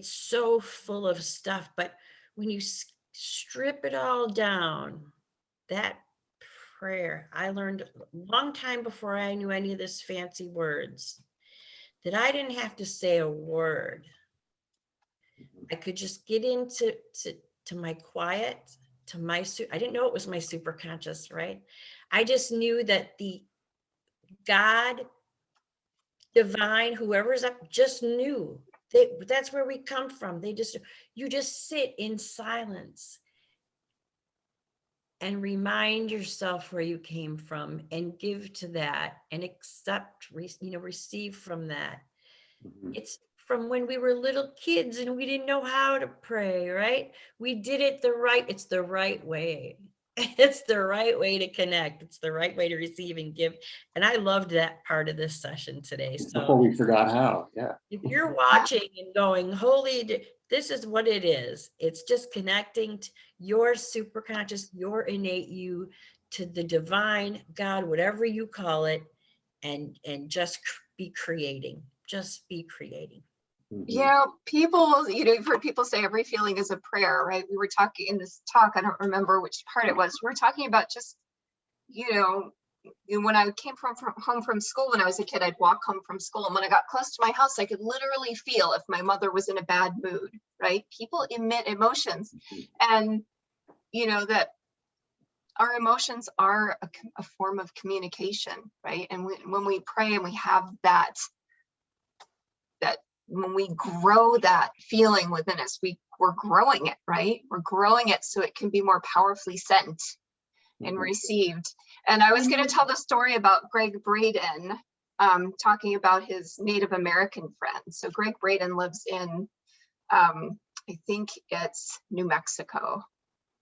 so full of stuff, but when you strip it all down, that prayer, I learned a long time before I knew any of this fancy words, that I didn't have to say a word. I could just get into to my quiet, to my, I didn't know it was my super conscious, right? I just knew that the God, divine, whoever's up, just knew. That's where we come from. You just sit in silence and remind yourself where you came from and give to that and accept, receive from that. Mhm. It's from when we were little kids and we didn't know how to pray, right? We did it it's the right way. It's the right way to connect. It's the right way to receive and give. And I loved that part of this session today. Before So we forgot how, yeah. if you're watching and going, holy, this is what it is. It's just connecting to your superconscious, your innate you, to the divine God, whatever you call it, and just be creating. Just be creating. Mhm. Yeah, people, you've heard people say every feeling is a prayer, right? We were talking in this talk, I don't remember which part it was. We were talking about just, when I came home from school when I was a kid, I'd walk home from school. And when I got close to my house, I could literally feel if my mother was in a bad mood, right? People emit emotions. And, that our emotions are a form of communication, right? And when we pray and we have that when we grow that feeling within us, we're growing it, right? We're growing it so it can be more powerfully sent and received. And I was going to tell the story about Greg Braden, talking about his Native American friend. So Greg Braden lives in, I think it's New Mexico.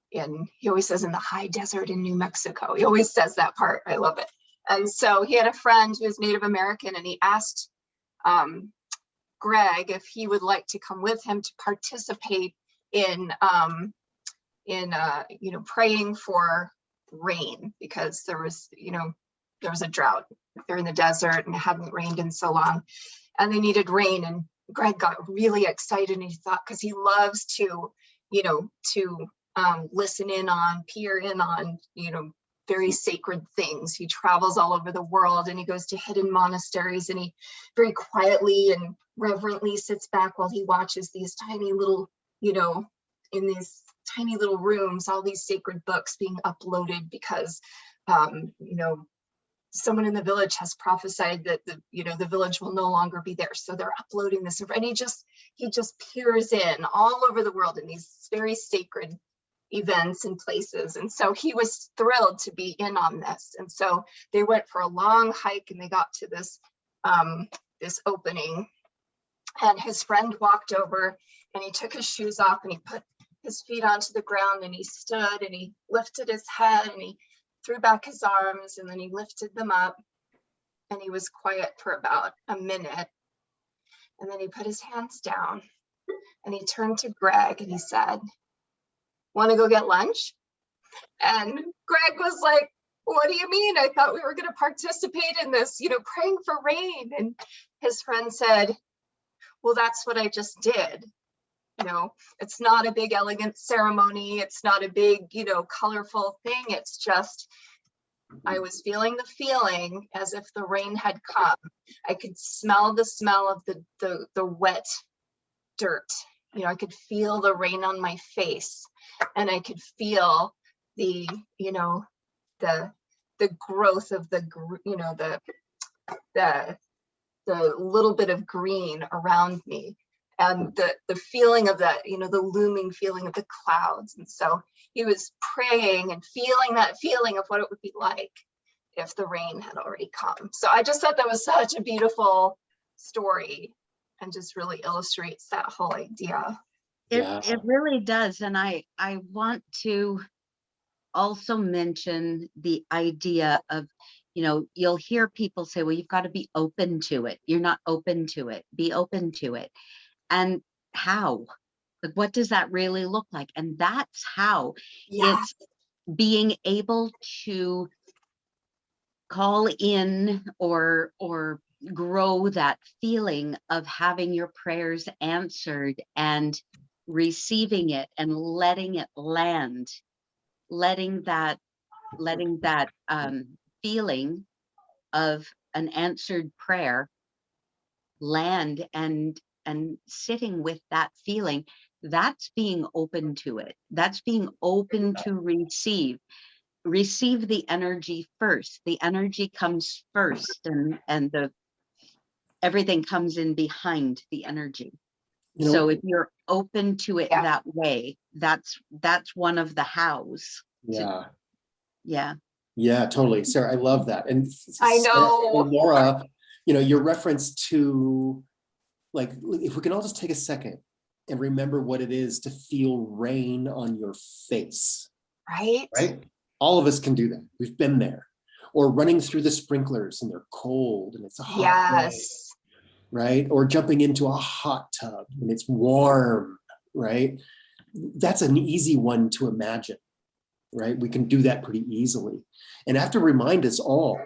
He always says in the high desert in New Mexico. He always says that part. I love it. And so he had a friend who was Native American, and he asked Greg if he would like to come with him to participate in praying for rain, because there was a drought. They're in the desert and it hadn't rained in so long, and they needed rain. And Greg got really excited, and he thought, because he loves to listen in on, peer in on, very sacred things. He travels all over the world, and he goes to hidden monasteries, and he very quietly and reverently sits back while he watches these tiny little, in these tiny little rooms, all these sacred books being uploaded, because someone in the village has prophesied that the village will no longer be there. So they're uploading this, and he just peers in all over the world in these very sacred events and places. And so he was thrilled to be in on this. And so they went for a long hike, and they got to this opening, and his friend walked over, and he took his shoes off, and he put his feet onto the ground, and he stood, and he lifted his head, and he threw back his arms, and then he lifted them up, and he was quiet for about a minute. And then he put his hands down, and he turned to Greg, and he said, "Want to go get lunch?" And Greg was like, "What do you mean? I thought we were going to participate in this, praying for rain." And his friend said, "Well, that's what I just did. It's not a big elegant ceremony. It's not a big, colorful thing. It's just, I was feeling the feeling as if the rain had come. I could smell the smell of the wet dirt. I could feel the rain on my face, and I could feel the growth of the little bit of green around me, and the feeling of that, the looming feeling of the clouds." And so he was praying and feeling that feeling of what it would be like if the rain had already come. So I just thought that was such a beautiful story, and just really illustrates that whole idea. It really does. And I want to also mention the idea of, you'll hear people say, well, you've got to be open to it. You're not open to it. Be open to it. And how? Like, what does that really look like? And that's how it's being able to call in or grow that feeling of having your prayers answered and receiving it and letting it land, letting that feeling of an answered prayer land, and sitting with that feeling, that's being open to it. That's being open to receive the energy first. The energy comes first, and the everything comes in behind the energy. So if you're open to it that way, that's one of the hows. Yeah. Yeah. Yeah, totally. Sarah, I love that. And I know. Laura, your reference to, like, if we can all just take a second and remember what it is to feel rain on your face. Right? Right? All of us can do that. We've been there. Or running through the sprinklers and they're cold and it's a hot day, right? Or jumping into a hot tub and it's warm, right? That's an easy one to imagine, right? We can do that pretty easily. And I have to remind us all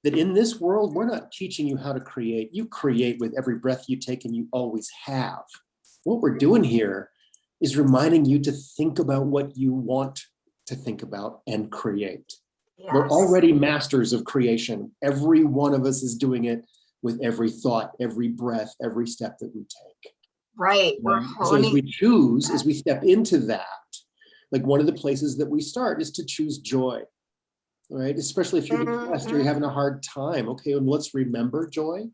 that in this world, we're not teaching you how to create. You create with every breath you take, and you always have. What we're doing here is reminding you to think about what you want to think about and create. Yes. We're already masters of creation. Every one of us is doing it with every thought, every breath, every step that we take. Right. So as we choose, as we step into that, like one of the places that we start is to choose joy, right? Especially if you're depressed or you're having a hard time. Okay, and let's remember joy.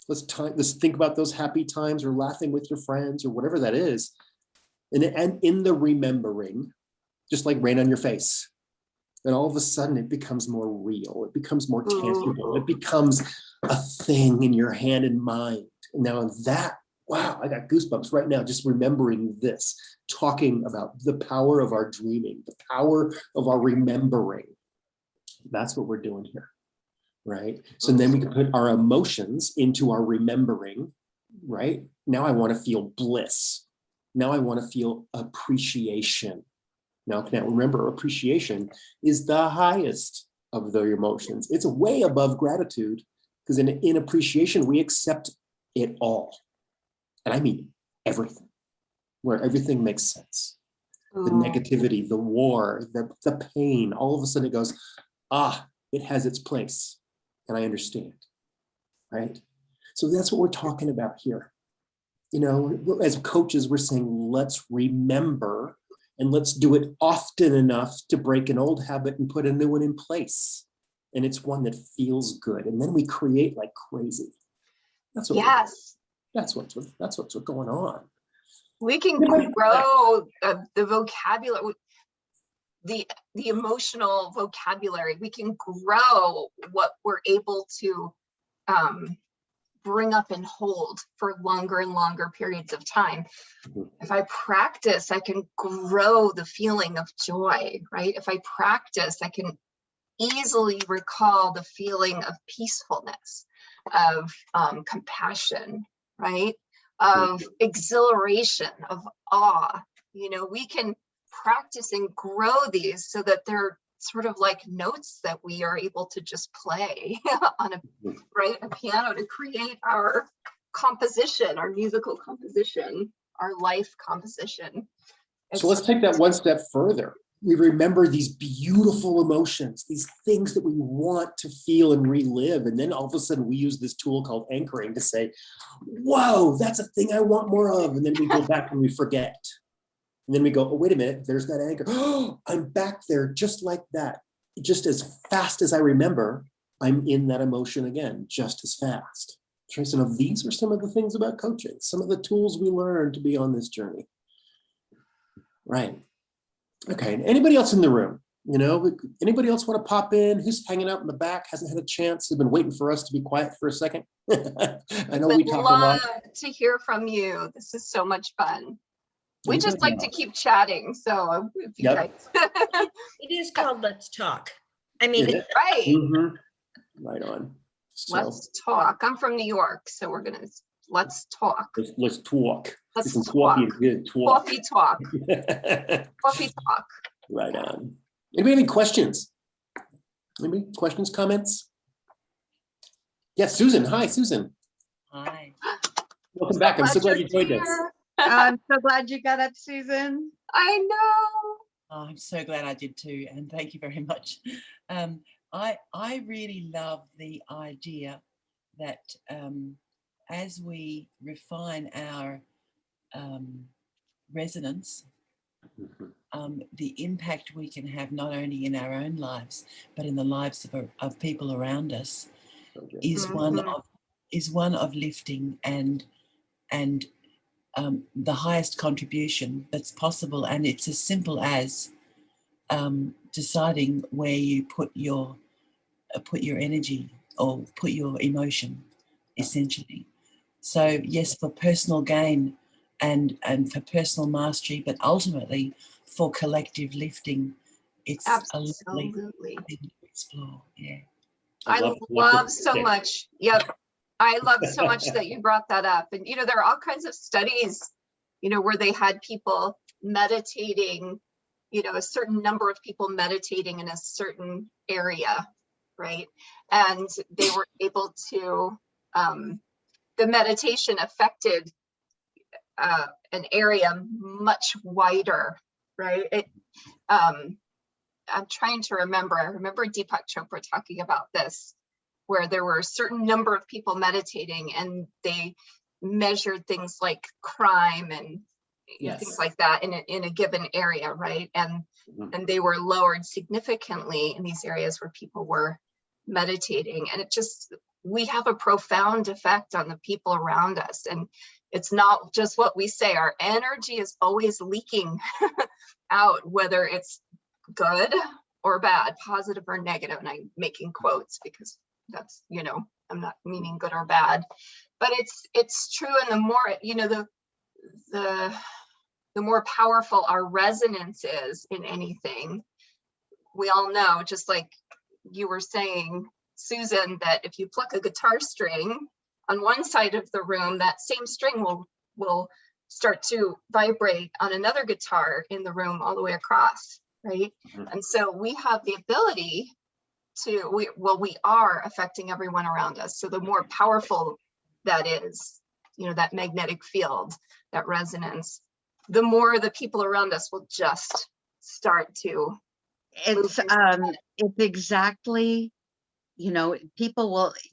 Let's think about those happy times or laughing with your friends or whatever that is. And in the remembering, just like rain on your face, then all of a sudden it becomes more real. It becomes more tangible. It becomes a thing in your hand and mind. And now that, wow, I got goosebumps right now just remembering this, talking about the power of our dreaming, the power of our remembering. That's what we're doing here, right? So then we can put our emotions into our remembering, right? Now I want to feel bliss. Now I want to feel appreciation. Now remember, appreciation is the highest of the emotions. It's way above gratitude, because in appreciation, we accept it all. And I mean everything, where everything makes sense. The negativity, the war, the pain, all of a sudden it goes, it has its place, and I understand, right? So that's what we're talking about here. As coaches, we're saying, let's remember, and let's do it often enough to break an old habit and put a new one in place. And it's one that feels good. And then we create like crazy. That's what that's what's going on. We can grow the vocabulary, the emotional vocabulary. We can grow what we're able to bring up and hold for longer and longer periods of time. If I practice, I can grow the feeling of joy, right? If I practice, I can easily recall the feeling of peacefulness, of compassion, right? Of exhilaration, of awe. We can practice and grow these so that they're sort of like notes that we are able to just play on a piano to create our composition, our musical composition, our life composition. So let's take that one step further. We remember these beautiful emotions, these things that we want to feel and relive. And then all of a sudden we use this tool called anchoring to say, whoa, that's a thing I want more of. And then we go back and we forget. And then we go, oh, wait a minute, there's that anchor. Oh, I'm back there just like that. Just as fast as I remember, I'm in that emotion again, just as fast. So these are some of the things about coaching, some of the tools we learn to be on this journey. Right. Okay, anybody else in the room? Anybody else want to pop in? Who's hanging out in the back, hasn't had a chance, has been waiting for us to be quiet for a second? I know we talk a lot. To hear from you. This is so much fun. We just like to keep chatting, so if you guys. It is called Let's Talk. I mean, right. Mm-hmm. Right on. So, let's talk. I'm from New York, so we're gonna let's talk. Let's talk. Let's talk. Coffee talk. Coffee talk. Right on. Anybody have any questions? Maybe questions, comments? Yes, Susan. Hi, Susan. Hi. Welcome back. I'm so glad you joined us. I'm so glad you got up, Susan. I know. Oh, I'm so glad I did too, and thank you very much. I really love the idea that as we refine our resonance, the impact we can have not only in our own lives but in the lives of people around us is one of lifting and the highest contribution that's possible. And it's as simple as deciding where you put your energy or put your emotion, essentially. So yes, for personal gain and for personal mastery, but ultimately for collective lifting, it's Absolutely. a lovely thing to explore. Yeah. I love so much. Yep. I love so much that you brought that up. And, you know, there are all kinds of studies, you know, where they had people meditating, you know, a certain number of people meditating in a certain area, right? And they were able to, the meditation affected an area much wider, right? I'm trying to remember. I remember Deepak Chopra talking about this, where there were a certain number of people meditating and they measured things like crime and things like that in a given area, right? And they were lowered significantly in these areas where people were meditating. And it just, we have a profound effect on the people around us. And it's not just what we say. Our energy is always leaking out, whether it's good or bad, positive or negative. And I'm making quotes because that's, you know, I'm not meaning good or bad, but it's true. And the more, you know, the more powerful our resonance is in anything, we all know, just like you were saying, Susan, that if you pluck a guitar string on one side of the room, that same string will start to vibrate on another guitar in the room all the way across, right? And so we have the ability to, we are affecting everyone around us. So the more powerful that is, you know, that magnetic field, that resonance, the more the people around us will just start to. It's exactly, you know,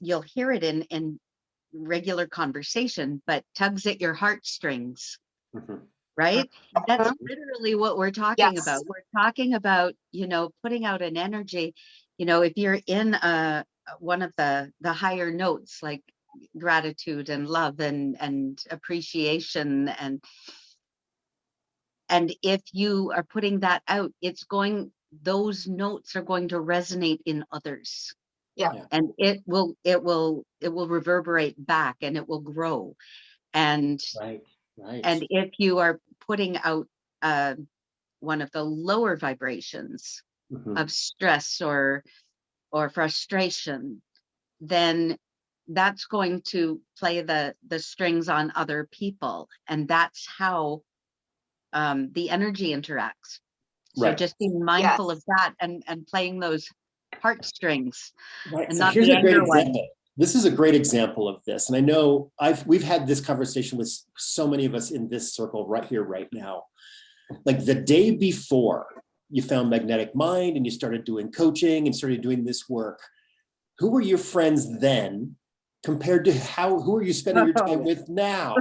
you'll hear it in regular conversation, but tugs at your heartstrings, right? That's literally what we're talking about. We're talking about, you know, putting out an energy. You know, if you're in one of the higher notes, like gratitude and love and appreciation, and if you are putting that out, those notes are going to resonate in others. Yeah. And it will reverberate back and it will grow. And right. And if you are putting out one of the lower vibrations of stress or frustration, then that's going to play the strings on other people. And that's how the energy interacts. So just being mindful of that and playing those heartstrings, and So not here's the a great anger example. one. This is a great example of this. And I know we've had this conversation with so many of us in this circle right here, right now. Like the day before you found Magnetic Mind and you started doing coaching and started doing this work, who were your friends then compared to who are you spending your time with now?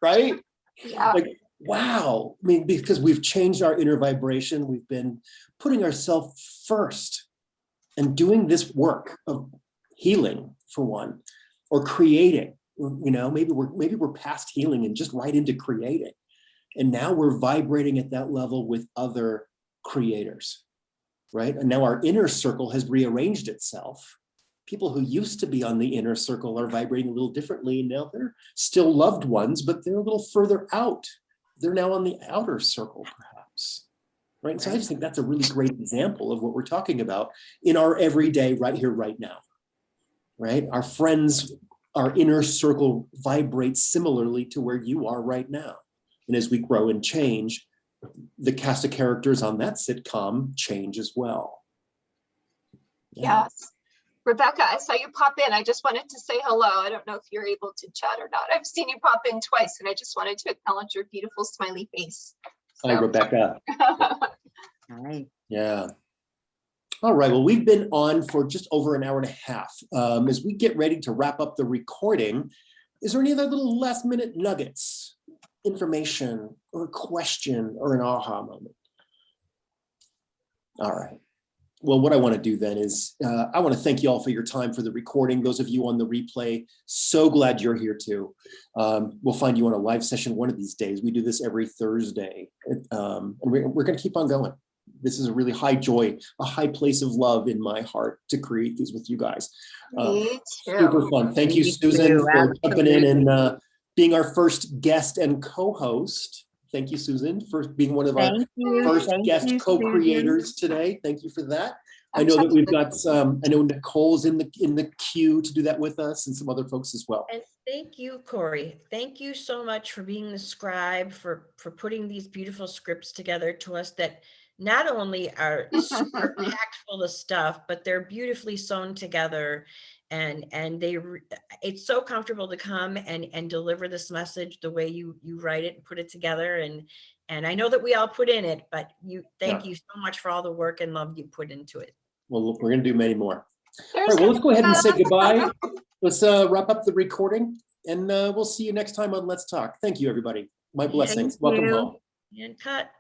Right? Yeah. Like, wow. I mean, because we've changed our inner vibration. We've been putting ourselves first and doing this work of healing, for one, or creating. You know, maybe we're past healing and just right into creating. And now we're vibrating at that level with other creators, right? And now our inner circle has rearranged itself. People who used to be on the inner circle are vibrating a little differently. Now they're still loved ones, but they're a little further out. They're now on the outer circle, perhaps. Right. So I just think that's a really great example of what we're talking about in our everyday, right here, right now. Right. Our friends, our inner circle vibrates similarly to where you are right now. And as we grow and change, the cast of characters on that sitcom change as well. Yeah. Yes. Rebecca, I saw you pop in. I just wanted to say hello. I don't know if you're able to chat or not. I've seen you pop in twice and I just wanted to acknowledge your beautiful smiley face. Hi, So- Rebecca. Hi. Yeah. All right. Well, we've been on for just over an hour and a half. As we get ready to wrap up the recording, is there any other little last minute nuggets, information, or a question, or an aha moment? All right. Well, what I want to do then is I want to thank you all for your time for the recording. Those of you on the replay, so glad you're here too. We'll find you on a live session one of these days. We do this every Thursday, and we're going to keep on going. This is a really high joy, a high place of love in my heart to create these with you guys. Me too. Super fun. Thank you, Me Susan, too, for jumping in and absolutely. being our first guest and co-host. Thank you, Susan, for being one of our Thank you. first Thank guest you, co-creators today. Thank you for that. I know that we've got some, I know Nicole's in the queue to do that with us and some other folks as well. And thank you, Corey. Thank you so much for being the scribe, for putting these beautiful scripts together to us that not only are super packed full of stuff, but they're beautifully sewn together. And it's so comfortable to come and deliver this message the way you write it and put it together. And I know that we all put in it, but thank you so much for all the work and love you put into it. Well, we're going to do many more. There's All right, well, let's go ahead and say goodbye. Let's wrap up the recording, and we'll see you next time on Let's Talk. Thank you, everybody. My blessings. Welcome you. home. And cut.